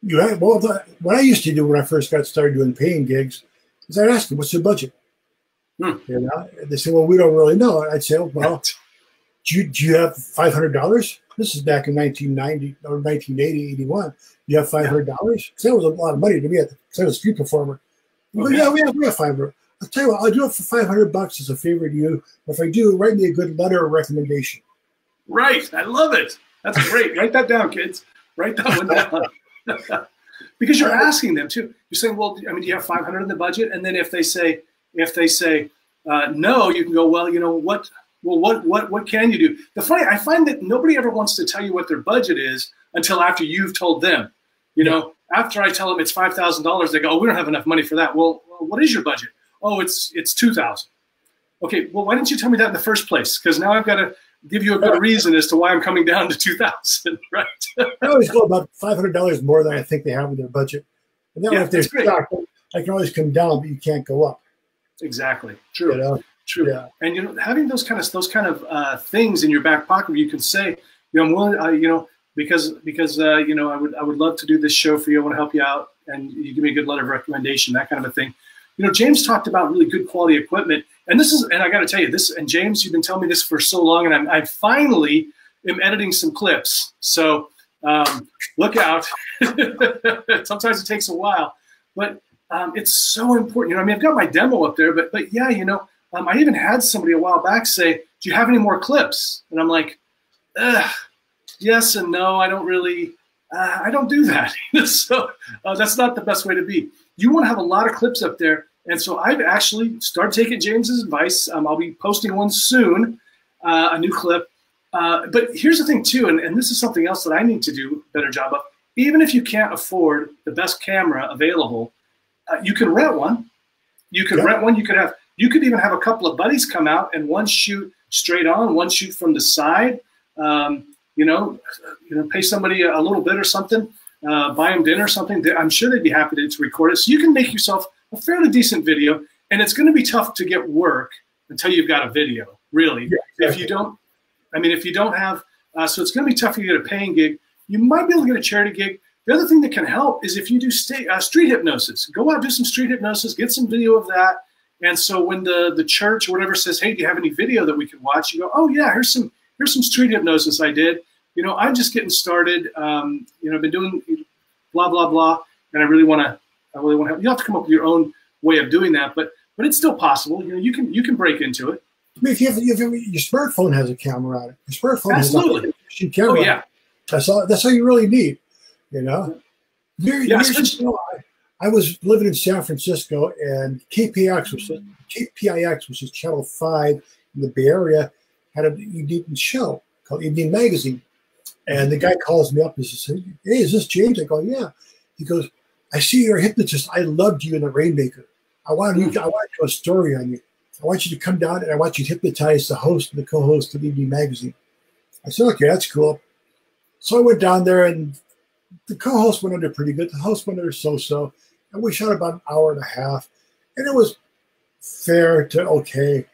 What I used to do when I first got started doing paying gigs is I'd ask them, what's their budget? They say, well, we don't really know. I'd say, well, do you have $500? This is back in 1990 or 1980, 81. You have $500? Because that was a lot of money to me because I was a street performer. Well, yeah, we have $500. I'll tell you what, I'll do it for $500 as a favor to you. If I do, write me a good letter of recommendation. Right. I love it. That's great. Write that down, kids. Write that one down. Because you're asking them too. You're saying, well, I mean, do you have $500 in the budget? And then if they say no, you can go, well, what can you do? I find that nobody ever wants to tell you what their budget is until after you've told them. After I tell them it's $5,000, they go, oh, we don't have enough money for that. Well, what is your budget? Oh, it's $2,000. Okay, well, why didn't you tell me that in the first place? Because now I've got to give you a good reason as to why I'm coming down to $2,000, right? I always go about $500 more than I think they have in their budget. And then if they're stuck, I can always come down, but you can't go up. Exactly. True. True. Yeah. And having those kind of things in your back pocket where you can say, I'm willing, because I would love to do this show for you. I want to help you out, and you give me a good letter of recommendation, that kind of a thing. James talked about really good quality equipment, and I got to tell you this. And James, you've been telling me this for so long, and I finally am editing some clips. So look out. Sometimes it takes a while, but it's so important. I've got my demo up there, but yeah, I even had somebody a while back say, do you have any more clips? And I'm like, yes and no. I don't really, I don't do that. So that's not the best way to be. You want to have a lot of clips up there. And so I've actually started taking James's advice. I'll be posting one soon, a new clip. But here's the thing too, and this is something else that I need to do a better job of. Even if you can't afford the best camera available, you can rent one. You could rent one. You could even have a couple of buddies come out and one shoot straight on, one shoot from the side. Pay somebody a little bit or something, buy them dinner or something. I'm sure they'd be happy to record it. So you can make yourself a fairly decent video, and it's going to be tough to get work until you've got a video, really. Yeah, if you don't have, so it's going to be tough for you to get a paying gig. You might be able to get a charity gig. The other thing that can help is if you do street hypnosis. Go out, do some street hypnosis, get some video of that. And so when the church or whatever says, hey, do you have any video that we can watch? You go, oh yeah, here's some street hypnosis I did. I'm just getting started. I've been doing blah, blah, blah. And I really want to help. You have to come up with your own way of doing that, but it's still possible. You can break into it. I mean, if your smartphone has a camera on it, your smartphone Absolutely. has a camera. Oh yeah. That's all you really need. I was living in San Francisco, and KPIX, which is Channel 5 in the Bay Area, had an evening show called Evening Magazine. And the guy calls me up and says, hey, is this James? I go, yeah. He goes, I see you're a hypnotist. I loved you in The Rainmaker. I want to do a story on you. I want you to come down and I want you to hypnotize the host and the co-host of Evening Magazine. I said, okay, that's cool. So I went down there, and the co-host went under pretty good. The host went under so-so. And we shot about an hour and a half. And it was fair to okay.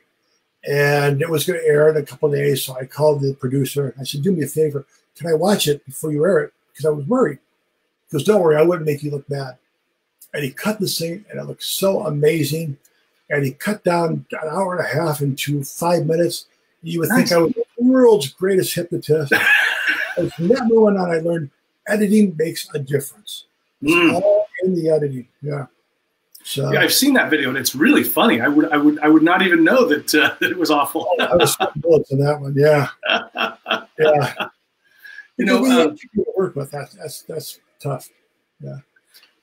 And it was going to air in a couple of days. So I called the producer. I said, do me a favor. Can I watch it before you air it? Because I was worried. He goes, don't worry, I wouldn't make you look bad. And he cut the thing, and it looked so amazing. And he cut down an hour and a half into 5 minutes. You would think I was the world's greatest hypnotist. And from that moment on, I learned editing makes a difference. It's all in the editing. Yeah. So yeah, I've seen that video, and it's really funny. I would not even know that it was awful. I was sweating bullets on that one. Yeah. Yeah. We work with that. That's tough. Yeah.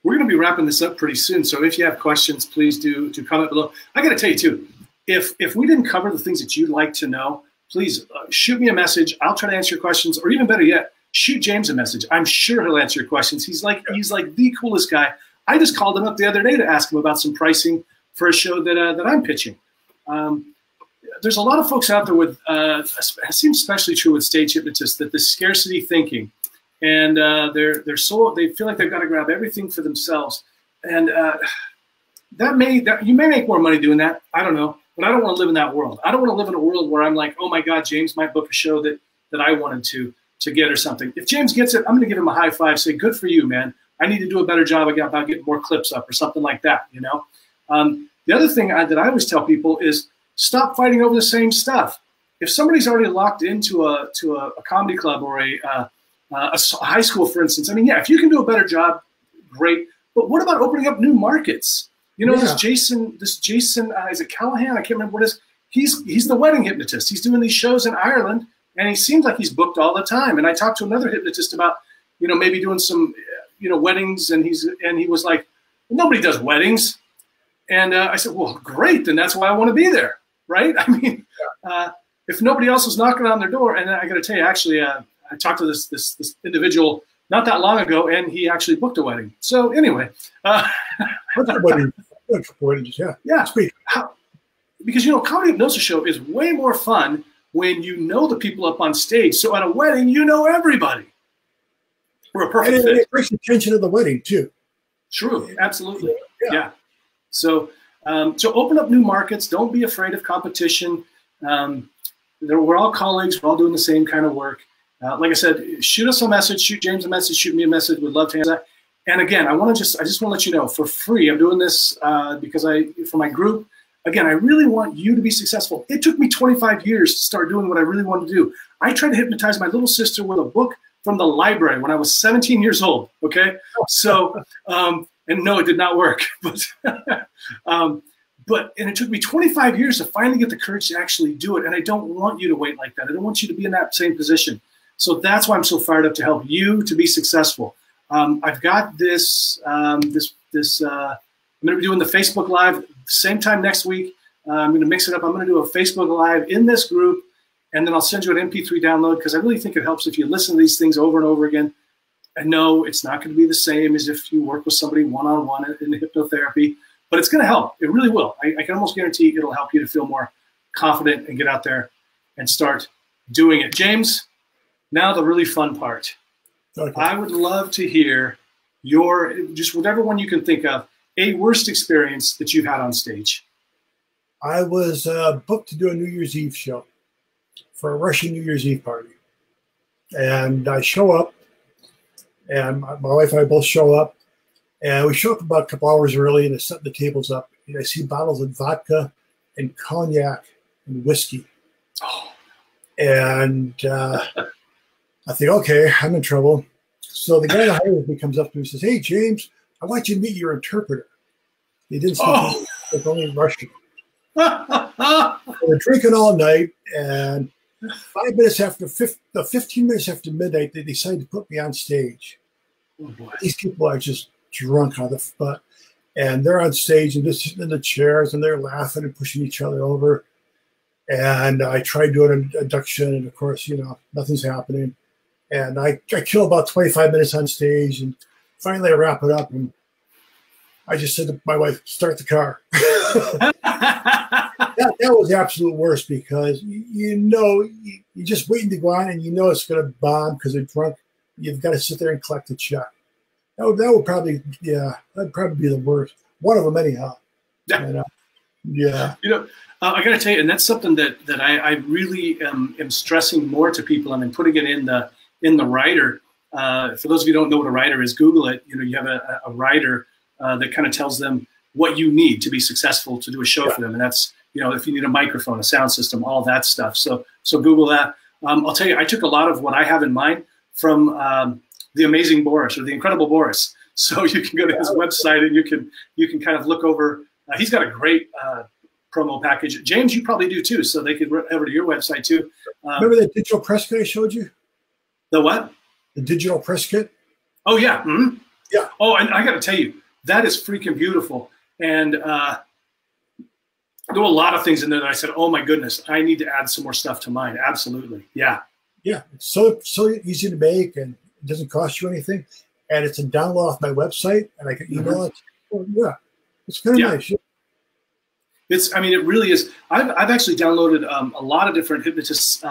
We're going to be wrapping this up pretty soon. So if you have questions, please do comment below. I got to tell you too, if we didn't cover the things that you'd like to know, please shoot me a message. I'll try to answer your questions, or even better yet, shoot James a message. I'm sure he'll answer your questions. He's like the coolest guy. I just called him up the other day to ask him about some pricing for a show that I'm pitching. There's a lot of folks out there with, it seems especially true with stage hypnotists, that the scarcity thinking, and they feel like they've got to grab everything for themselves, and you may make more money doing that. I don't know, but I don't want to live in that world. I don't want to live in a world where I'm like, oh my God, James might book a show that I wanted to get or something. If James gets it, I'm going to give him a high five, say, good for you, man. I need to do a better job about getting more clips up or something like that, The other thing that I always tell people is stop fighting over the same stuff. If somebody's already locked into a comedy club or a high school, for instance, I mean, yeah, if you can do a better job, great. But what about opening up new markets? This Jason, is it Callahan? I can't remember what it is. He's the wedding hypnotist. He's doing these shows in Ireland, and he seems like he's booked all the time. And I talked to another hypnotist about, maybe doing some, weddings, and he was like, nobody does weddings. And I said, well, great, then that's why I want to be there, right? I mean, if nobody else was knocking on their door, and I got to tell you, actually, I talked to this individual not that long ago, and he actually booked a wedding. So anyway, weddings, yeah. Because Comedy Hypnosis show is way more fun when you know the people up on stage. So at a wedding, you know everybody. We're a perfect fit. It brings attention to the wedding too. True, absolutely, yeah. So open up new markets. Don't be afraid of competition. We're all colleagues. We're all doing the same kind of work. Like I said, shoot us a message. Shoot James a message. Shoot me a message. We'd love to answer that. And again, I just want to let you know, for free, I'm doing this because for my group. Again, I really want you to be successful. It took me 25 years to start doing what I really wanted to do. I tried to hypnotize my little sister with a book from the library when I was 17 years old. Okay, so and no, it did not work. But and it took me 25 years to finally get the courage to actually do it. And I don't want you to wait like that. I don't want you to be in that same position. So that's why I'm so fired up to help you to be successful. I've got this. I'm going to be doing the Facebook Live same time next week. I'm going to mix it up. I'm going to do a Facebook Live in this group, and then I'll send you an MP3 download because I really think it helps if you listen to these things over and over again. I know it's not going to be the same as if you work with somebody one-on-one in hypnotherapy, but it's going to help. It really will. I can almost guarantee it'll help you to feel more confident and get out there and start doing it. James, now the really fun part. Okay. I would love to hear your, just whatever one you can think of, a worst experience that you've had on stage. I was booked to do a New Year's Eve show for a Russian New Year's Eve party. And I show up, and my wife and I both show up, and we show up about a couple hours early, and they're setting the tables up. And I see bottles of vodka and cognac and whiskey. Oh. And I think, okay, I'm in trouble. So the guy that hired me comes up to me and says, "Hey, James, I want you to meet your interpreter." He didn't speak English, but only Russian. We're drinking all night, and 15 minutes after midnight, they decided to put me on stage. Oh, boy. These people are just drunk on the butt, and they're on stage and just sitting in the chairs, and they're laughing and pushing each other over. And I tried doing an induction, and of course, you know, nothing's happening. And I kill about 25 minutes on stage, and finally I wrap it up, and I just said to my wife, "Start the car." That was the absolute worst, because you know you're just waiting to go on, and you know it's going to bomb because they're drunk. You've got to sit there and collect the check. That would probably, yeah, that'd probably be the worst. One of them, anyhow. Yeah. And, yeah. You know, I got to tell you, and that's something that I really am stressing more to people, and I'm putting it in the writer. For those of you who don't know what a writer is, Google it. You know, you have a writer that kind of tells them what you need to be successful to do a show for them, and that's, you know, if you need a microphone, a sound system, all that stuff. So Google that. I'll tell you, I took a lot of what I have in mind from the amazing Boris, or the incredible Boris. So you can go to his website, and you can kind of look over. He's got a great promo package. James, you probably do too. So they could head over to your website too. Remember that digital press kit I showed you? The what? The digital press kit? Oh, yeah. Mm-hmm. Yeah. Oh, and I got to tell you, that is freaking beautiful. And there were a lot of things in there that I said, oh, my goodness, I need to add some more stuff to mine. Absolutely. Yeah. Yeah. It's so easy to make, and it doesn't cost you anything. And it's a download off my website, and I can email it. Well, yeah. It's kind of nice. I mean, it really is. I've actually downloaded a lot of different hypnotist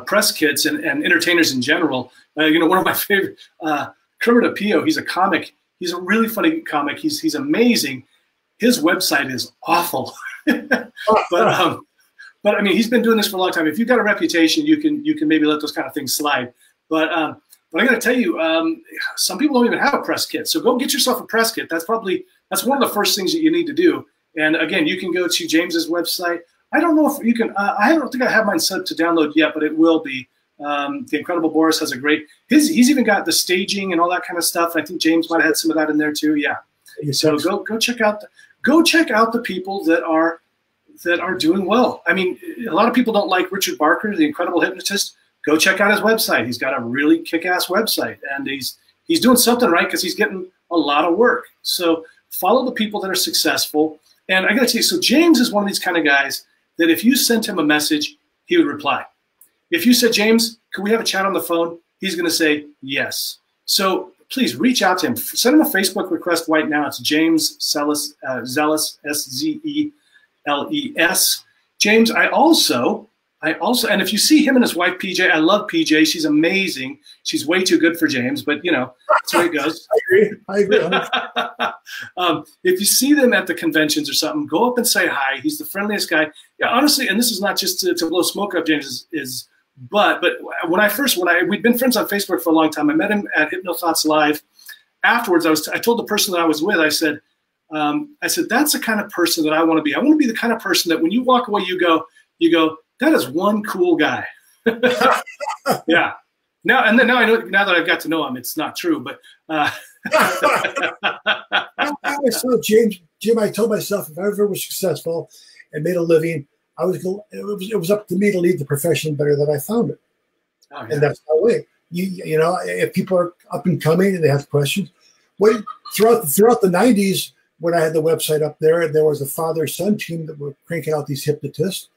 press kits and entertainers in general. You know, one of my favorite, Kermit Apio, he's a comic. He's a really funny comic. He's amazing. His website is awful. but I mean, he's been doing this for a long time. If you've got a reputation, you can maybe let those kind of things slide. But I got to tell you, some people don't even have a press kit. So go get yourself a press kit. That's one of the first things that you need to do. And again, you can go to James's website. I don't know if you can. I don't think I have mine set to download yet, but it will be. The Incredible Boris has a great. He's even got the staging and all that kind of stuff. I think James might have had some of that in there too. Yeah. So go check out the people that are doing well. I mean, a lot of people don't like Richard Barker, the Incredible Hypnotist. Go check out his website. He's got a really kick-ass website, and he's doing something right because he's getting a lot of work. So follow the people that are successful. And I got to tell you, so James is one of these kind of guys that if you sent him a message, he would reply. If you said, James, can we have a chat on the phone? He's going to say yes. So please reach out to him. Send him a Facebook request right now. It's James Szeles, Szeles, S-Z-E-L-E-S. James, I also, and if you see him and his wife, PJ, I love PJ. She's amazing. She's way too good for James, but you know, that's where it goes. I agree. If you see them at the conventions or something, go up and say hi. He's the friendliest guy. Yeah, honestly, and this is not just to blow smoke up James, but we'd been friends on Facebook for a long time. I met him at HypnoThoughts Live. Afterwards, I told the person that I was with, I said, that's the kind of person that I want to be. I want to be the kind of person that when you walk away, you go, that is one cool guy. Yeah. Now I know. Now that I've got to know him, it's not true. But I saw Jim. I told myself if I ever was successful and made a living, it was up to me to lead the profession better than I found it. Oh, yeah. And that's my way. You know, if people are up and coming and they have questions, throughout the 90s, when I had the website up there was a father-son team that were cranking out these hypnotists.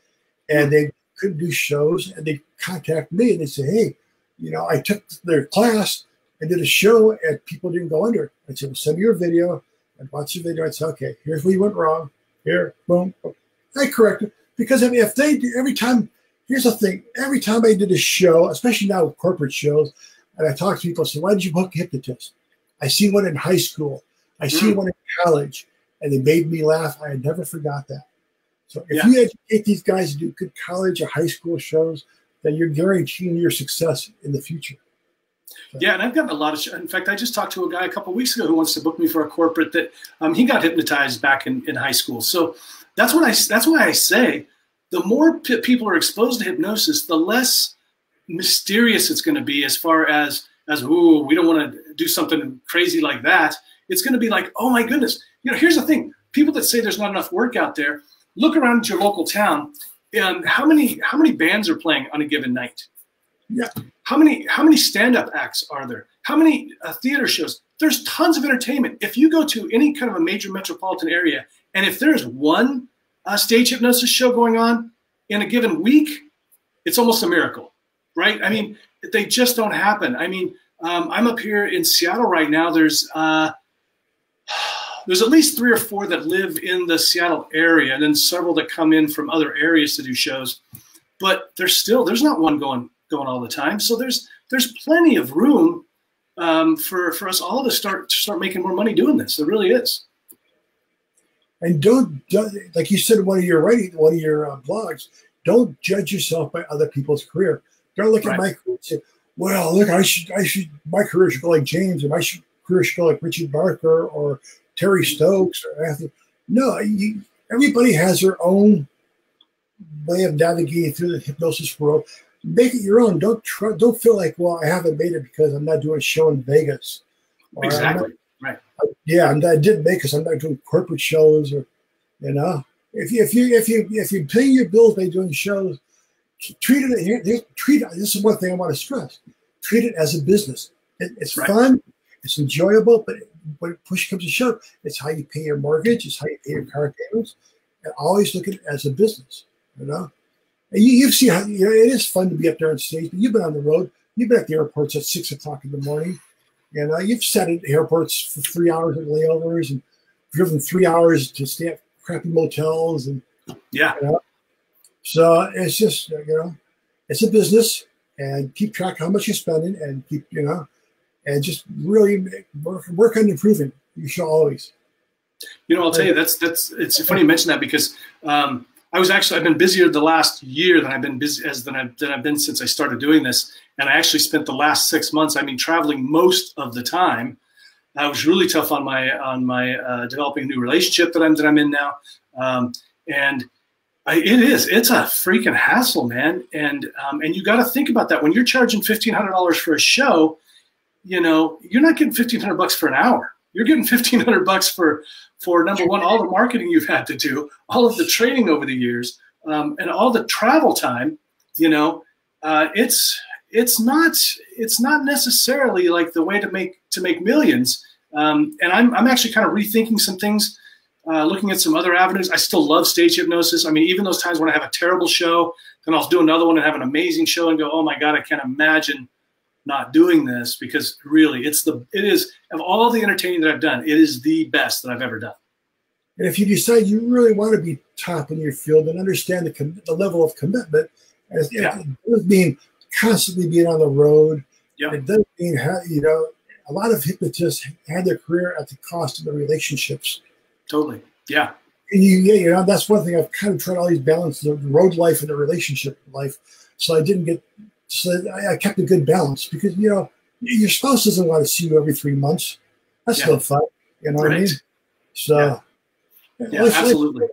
And they couldn't do shows, and they contact me and they say, hey, you know, I took their class and did a show and people didn't go under. I said, well, send me your video. I'd watch the video. I'd say, okay, here's where you went wrong. Here, boom, boom. I correct it. Because if they do, every time, here's the thing, every time I did a show, especially now with corporate shows, and I talk to people, I say, why did you book a hypnotist? I see one in high school. I see one in college. And they made me laugh. I never forgot that. So if you educate these guys to do good college or high school shows, then you're guaranteeing your success in the future. So. Yeah, and I've gotten a lot of in fact, I just talked to a guy a couple of weeks ago who wants to book me for a corporate that he got hypnotized back in high school. So that's why I say the more people are exposed to hypnosis, the less mysterious it's going to be as far as ooh, we don't want to do something crazy like that. It's going to be like, oh my goodness. You know, here's the thing. People that say there's not enough work out there, look around your local town and how many bands are playing on a given night? Yeah. How many stand-up acts are there? How many theater shows? There's tons of entertainment. If you go to any kind of a major metropolitan area, and if there's one stage hypnosis show going on in a given week, it's almost a miracle, right? I mean, they just don't happen. I mean, I'm up here in Seattle right now. There's at least 3 or 4 that live in the Seattle area, and then several that come in from other areas to do shows. But there's not one going all the time. So there's plenty of room for us all to start making more money doing this. There really is. And don't, like you said in one of your blogs, don't judge yourself by other people's career. Don't look at my career and say, well, look, my career should go like James, or my career should go like Richard Barker or Terry Stokes or Anthony. No, everybody has their own way of navigating through the hypnosis world. Make it your own. Don't feel like, well, I haven't made it because I'm not doing a show in Vegas. Or exactly. Right. I didn't make it, so I'm not doing corporate shows, or you know. If you pay your bills by doing shows, treat it. This is one thing I want to stress. Treat it as a business. It's fun. It's enjoyable, but when push comes to shove, it's how you pay your mortgage. It's how you pay your car payments. And always look at it as a business, you know. And you see how, you know, it is fun to be up there on stage. But you've been on the road. You've been at the airports at 6 o'clock in the morning. You know, you've sat at airports for 3 hours at layovers and driven 3 hours to stay at crappy motels. And yeah. You know? So it's just, you know, it's a business, and keep track of how much you're spending, and keep, you know, and just really work on improving. You should always. You know, I'll tell you, it's funny you mention that, because I've been busier the last year than I've been since I started doing this. And I actually spent the last 6 months, traveling most of the time. I was really tough on my developing a new relationship that I'm in now. It's a freaking hassle, man. And you got to think about that when you're charging $1,500 for a show. You know, you're not getting $1,500 for an hour. You're getting $1,500 for number one, all the marketing you've had to do, all of the training over the years, and all the travel time. You know, it's not necessarily like the way to make millions. And I'm actually kind of rethinking some things, looking at some other avenues. I still love stage hypnosis. I mean, even those times when I have a terrible show, then I'll do another one and have an amazing show and go, oh my God, I can't imagine not doing this, because really it is of all the entertaining that I've done, it is the best that I've ever done. And if you decide you really want to be top in your field and understand the level of commitment, it does mean constantly being on the road. Yeah. It does mean, you know, a lot of hypnotists had their career at the cost of the relationships. Totally. Yeah. And you know, that's one thing I've kind of tried to always balance, the road life and the relationship life. So I kept a good balance, because, you know, your spouse doesn't want to see you every 3 months. That's no fun. You know what I mean? So, yeah, absolutely.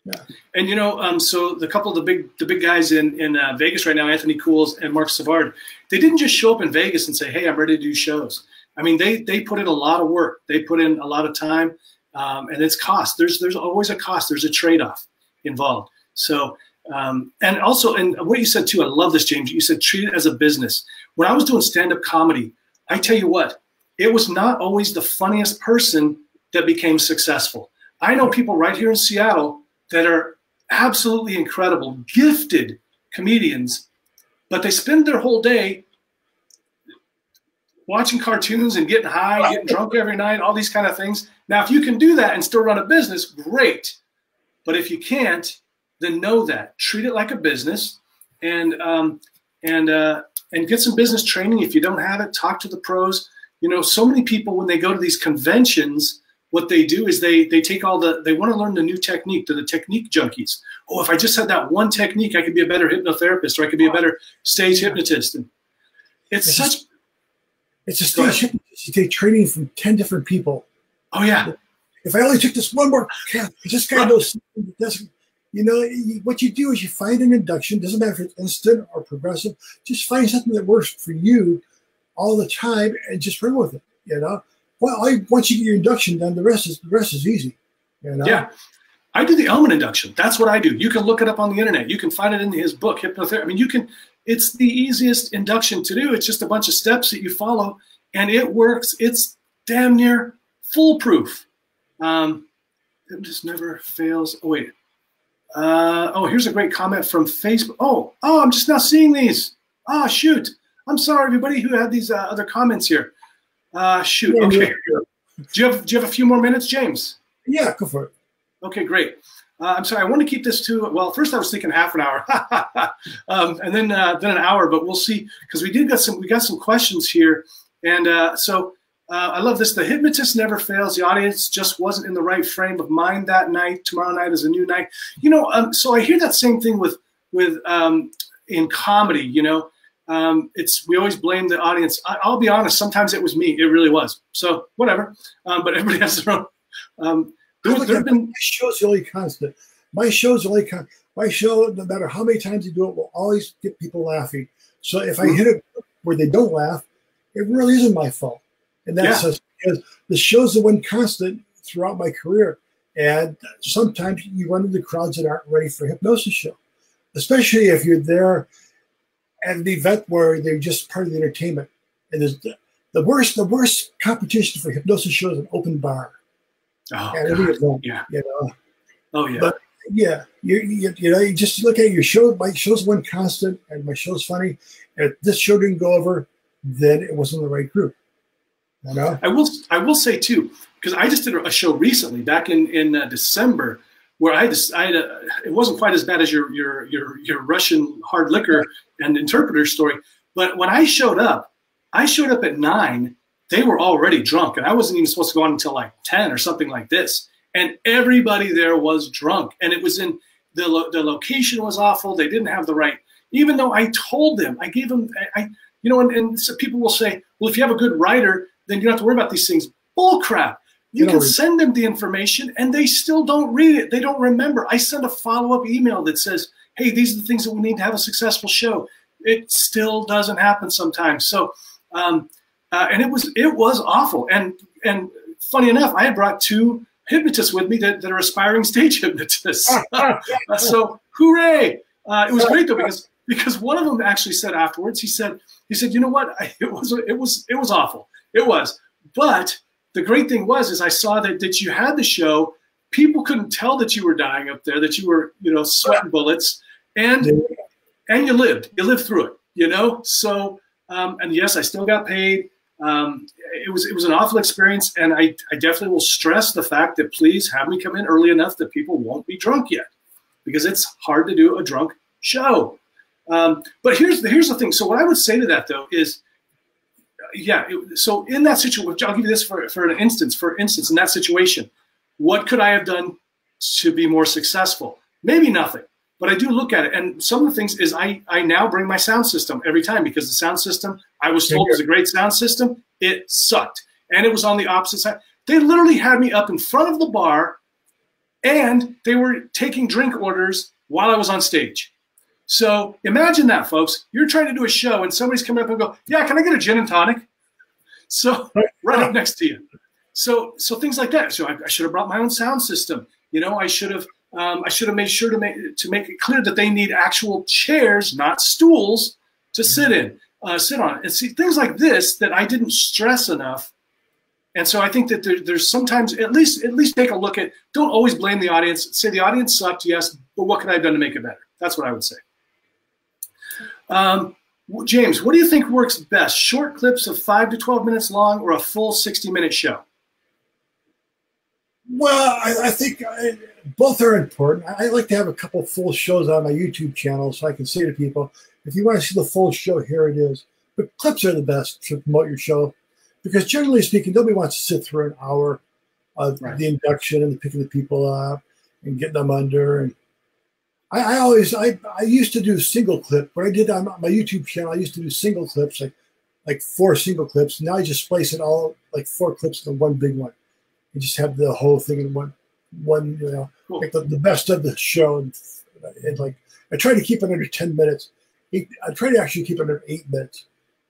Yeah. And, you know, so the couple of the big guys in Vegas right now, Anthony Cools and Mark Savard, they didn't just show up in Vegas and say, hey, I'm ready to do shows. I mean, they put in a lot of work. They put in a lot of time, and it's cost. There's always a cost. There's a trade-off involved. So, and also, and what you said too, I love this, James. You said treat it as a business. When I was doing stand-up comedy, I tell you what, it was not always the funniest person that became successful. I know people right here in Seattle that are absolutely incredible, gifted comedians, but they spend their whole day watching cartoons and getting high, getting drunk every night, all these kind of things. Now, if you can do that and still run a business, great. But if you can't, then know that. Treat it like a business, and get some business training. If you don't have it, talk to the pros. You know, so many people, when they go to these conventions, what they do is they take they want to learn the new technique. They're the technique junkies. Oh, if I just had that one technique, I could be a better hypnotherapist, or I could be a better stage hypnotist. And it's a stage hypnotist. You take training from 10 different people. Oh, yeah. If I only took this one more, this guy knows something that doesn't. You know, what you do is you find an induction. Doesn't matter if it's instant or progressive. Just find something that works for you all the time and just run with it. You know, well, once you get your induction done, the rest is easy. You know? Yeah, I do the element induction. That's what I do. You can look it up on the internet. You can find it in his book, Hypnotherapy. I mean, you can. It's the easiest induction to do. It's just a bunch of steps that you follow, and it works. It's damn near foolproof. It just never fails. Oh wait. Oh, here's a great comment from Facebook. Oh, I'm just now seeing these. Oh, shoot. I'm sorry, everybody who had these other comments here. Shoot. Okay. Do you have a few more minutes, James? Yeah, go for it. Okay, great. I'm sorry. I want to keep this to, well, first I was thinking half an hour, and then an hour, but we'll see, because we got some questions here, and I love this. The hypnotist never fails. The audience just wasn't in the right frame of mind that night. Tomorrow night is a new night. You know, so I hear that same thing with in comedy. You know, we always blame the audience. I'll be honest. Sometimes it was me. It really was. So whatever. But everybody has their own. My show's really constant. My show's really constant. My show, no matter how many times you do it, will always get people laughing. So if I hit it where they don't laugh, it really isn't my fault. And that's because the show's the one constant throughout my career. And sometimes you run into crowds that aren't ready for a hypnosis show, especially if you're there at an event where they're just part of the entertainment. And there's the worst competition for hypnosis shows is an open bar. Oh, yeah. You know? Oh, yeah. But yeah, you know, you just look at your show. My show's one constant, and my show's funny. And if this show didn't go over, then it wasn't the right group. You know? I will say too, because I just did a show recently back in December where it wasn't quite as bad as your Russian hard liquor and interpreter story, but when I showed up at 9. They were already drunk, and I wasn't even supposed to go on until like 10 or something like this. And everybody there was drunk, and it was in the location was awful. They didn't have the right. Even though I told them, I gave them, you know, and so people will say, well, if you have a good writer, then you don't have to worry about these things. Bull crap. You can send them the information, and they still don't read it. They don't remember. I send a follow-up email that says, hey, these are the things that we need to have a successful show. It still doesn't happen sometimes. So. And it was awful. And funny enough, I had brought 2 hypnotists with me that are aspiring stage hypnotists. So hooray! It was great though, because one of them actually said afterwards, he said, you know what? It was awful. It was. But the great thing is I saw that you had the show. People couldn't tell that you were dying up there, that you were, you know, sweating bullets, and you lived through it, you know? So, and yes, I still got paid. It was an awful experience, and I definitely will stress the fact that please have me come in early enough that people won't be drunk yet, because it's hard to do a drunk show. But here's the thing. So what I would say to that though is, so in that situation, I'll give you this for an instance. For instance, in that situation, what could I have done to be more successful? Maybe nothing. But I do look at it, and some of the things is I now bring my sound system every time, because the sound system I was told was a great sound system. It sucked, and it was on the opposite side. They literally had me up in front of the bar, and they were taking drink orders while I was on stage. So imagine that, folks. You're trying to do a show, and somebody's coming up and go, "Yeah, can I get a gin and tonic?" So right up next to you. So things like that. So I should have brought my own sound system. You know, I should have made sure to make it clear that they need actual chairs, not stools, to sit on. And see, things like this that I didn't stress enough, And so I think that there's sometimes at least take a look at. Don't always blame the audience. Say the audience sucked, yes, but what could I have done to make it better? That's what I would say. James, what do you think works best? Short clips of 5 to 12 minutes long, or a full 60-minute show? Well, I think both are important. I like to have a couple full shows on my YouTube channel so I can say to people, if you want to see the full show, here it is. But clips are the best to promote your show because generally speaking, nobody wants to sit through an hour of the induction and the picking the people up and getting them under. And I used to do single clip. What I did on my YouTube channel, I used to do single clips, like 4 single clips. Now I just splice it all, like 4 clips into one big one. You just have the whole thing in one you know, cool. Like the best of the show. And like, I try to keep it under 10 minutes. I try to actually keep it under 8 minutes,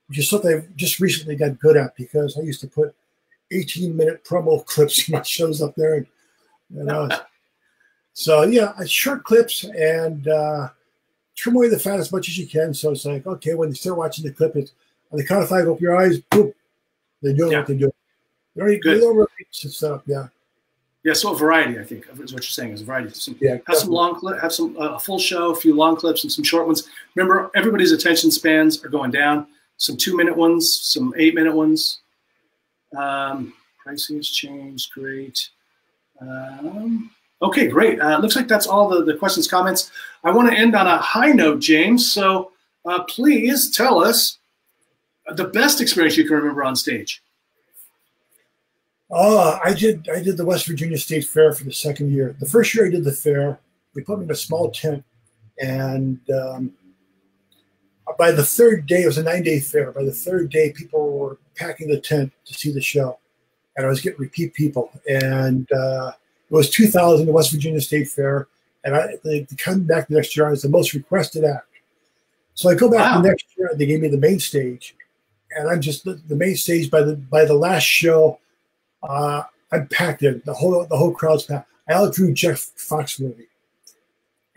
which is something I've just recently got good at because I used to put 18-minute promo clips in my shows up there. And, you know, so yeah, short clips and trim away the fat as much as you can. So it's like, okay, when you start watching the clip, it's on the count of 5, open your eyes, boom, they do what they do. They don't really set up, Yeah, so a variety, I think, is what you're saying, is a variety. Have some long clip, have some a full show, a few long clips, and some short ones. Remember, everybody's attention spans are going down. Some 2-minute ones, some 8-minute ones. Pricing has changed. Great. Okay, great. Looks like that's all the questions, comments. I want to end on a high note, James. So please tell us the best experience you can remember on stage. Oh, I did the West Virginia State Fair for the 2nd year. The first year I did the fair, they put me in a small tent, and by the 3rd day, it was a 9-day fair. By the 3rd day, people were packing the tent to see the show, and I was getting repeat people. And it was 2000, the West Virginia State Fair, and they come back the next year. I was the most requested act. So I go back the next year, and they gave me the main stage, and I'm just the main stage. By the last show, I'm packed in. The whole crowd's packed. I outdrew Jeff Foxworthy,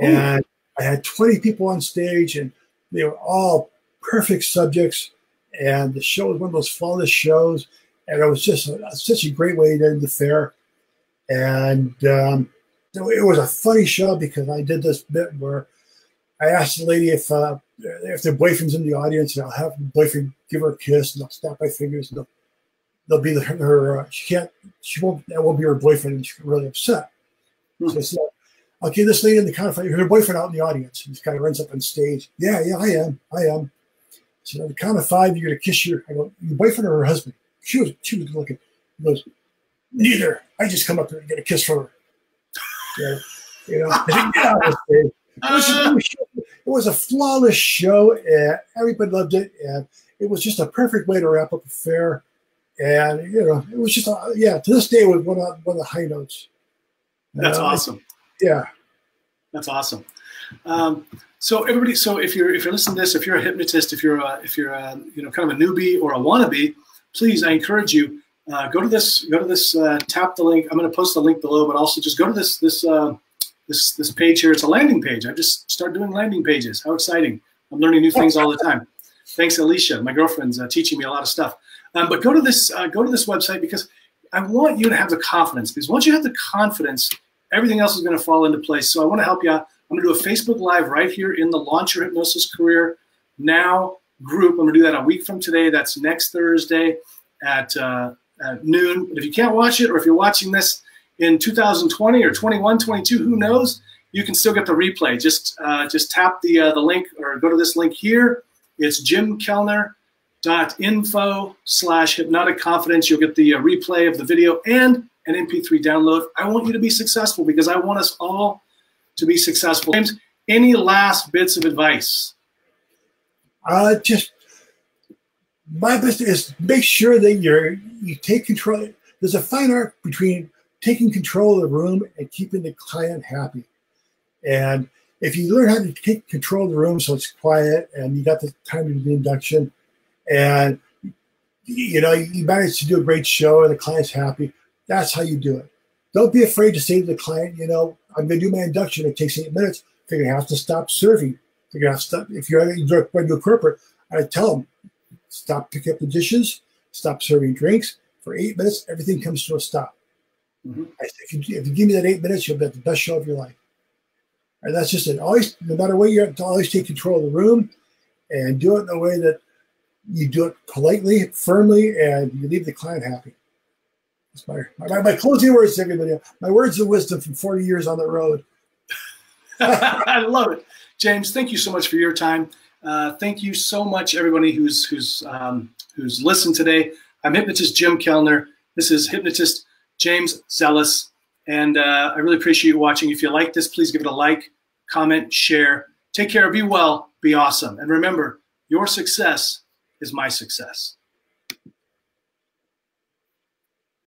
and I had 20 people on stage, and they were all perfect subjects. And the show was one of those flawless shows, and it was just such a great way to end the fair. And it was a funny show because I did this bit where I asked the lady if their boyfriend's in the audience, and I'll have the boyfriend give her a kiss, and I'll snap my fingers, and they'll be her. That won't be her boyfriend, and she's really upset. So I said, okay, this lady in the count of 5, her boyfriend out in the audience. And this guy runs up on stage. Yeah, I am. So on the count of 5, you're gonna kiss your boyfriend or her husband. She was looking. He goes, neither. I just come up here and get a kiss from her. Yeah, you know, I think get out of stage. It was a flawless show, and everybody loved it, and it was just a perfect way to wrap up a fair. And you know, it was just to this day, it was one of the high notes. That's awesome. Yeah, that's awesome. So everybody, if you're listening to this, if you're a hypnotist, if you're you know, kind of a newbie or a wannabe, please, I encourage you, go to this, tap the link. I'm going to post the link below, but also just go to this page here. It's a landing page. I just started doing landing pages. How exciting! I'm learning new things all the time. Thanks, Alicia. My girlfriend's teaching me a lot of stuff. But go to this website because I want you to have the confidence. Because once you have the confidence, everything else is going to fall into place. So I want to help you out. I'm going to do a Facebook Live right here in the Launch Your Hypnosis Career Now group. I'm going to do that a week from today. That's next Thursday at noon. But if you can't watch it, or if you're watching this in 2020 or 21, 22, who knows? You can still get the replay. Just tap the link or go to this link here. It's JimKellner.Info/Hypnotic Confidence. You'll get the replay of the video and an MP3 download. I want you to be successful because I want us all to be successful. James, any last bits of advice? Just my best is make sure that you take control. There's a fine art between taking control of the room and keeping the client happy. And if you learn how to take control of the room so it's quiet and you got the time to do the induction, and you know you manage to do a great show and the client's happy, that's how you do it. Don't be afraid to say to the client, you know, I'm going to do my induction. It takes 8 minutes. They're going to have to stop serving. They're going to have to stop. If you're going to do a corporate, I tell them, stop picking up the dishes, stop serving drinks, For 8 minutes, everything comes to a stop. Mm-hmm. If you give me that 8 minutes, you'll have the best show of your life. And that's just it. Always, no matter where you're at, always take control of the room and do it in a way that you do it politely, firmly, and you leave the client happy. That's my closing words to everybody. My words of wisdom from 40 years on the road. I love it. James, thank you so much for your time. Thank you so much, everybody who's listened today. I'm hypnotist Jim Kellner. This is hypnotist James Szeles. And I really appreciate you watching. If you like this, please give it a like, comment, share. Take care, be well, be awesome. And remember, your success is my success.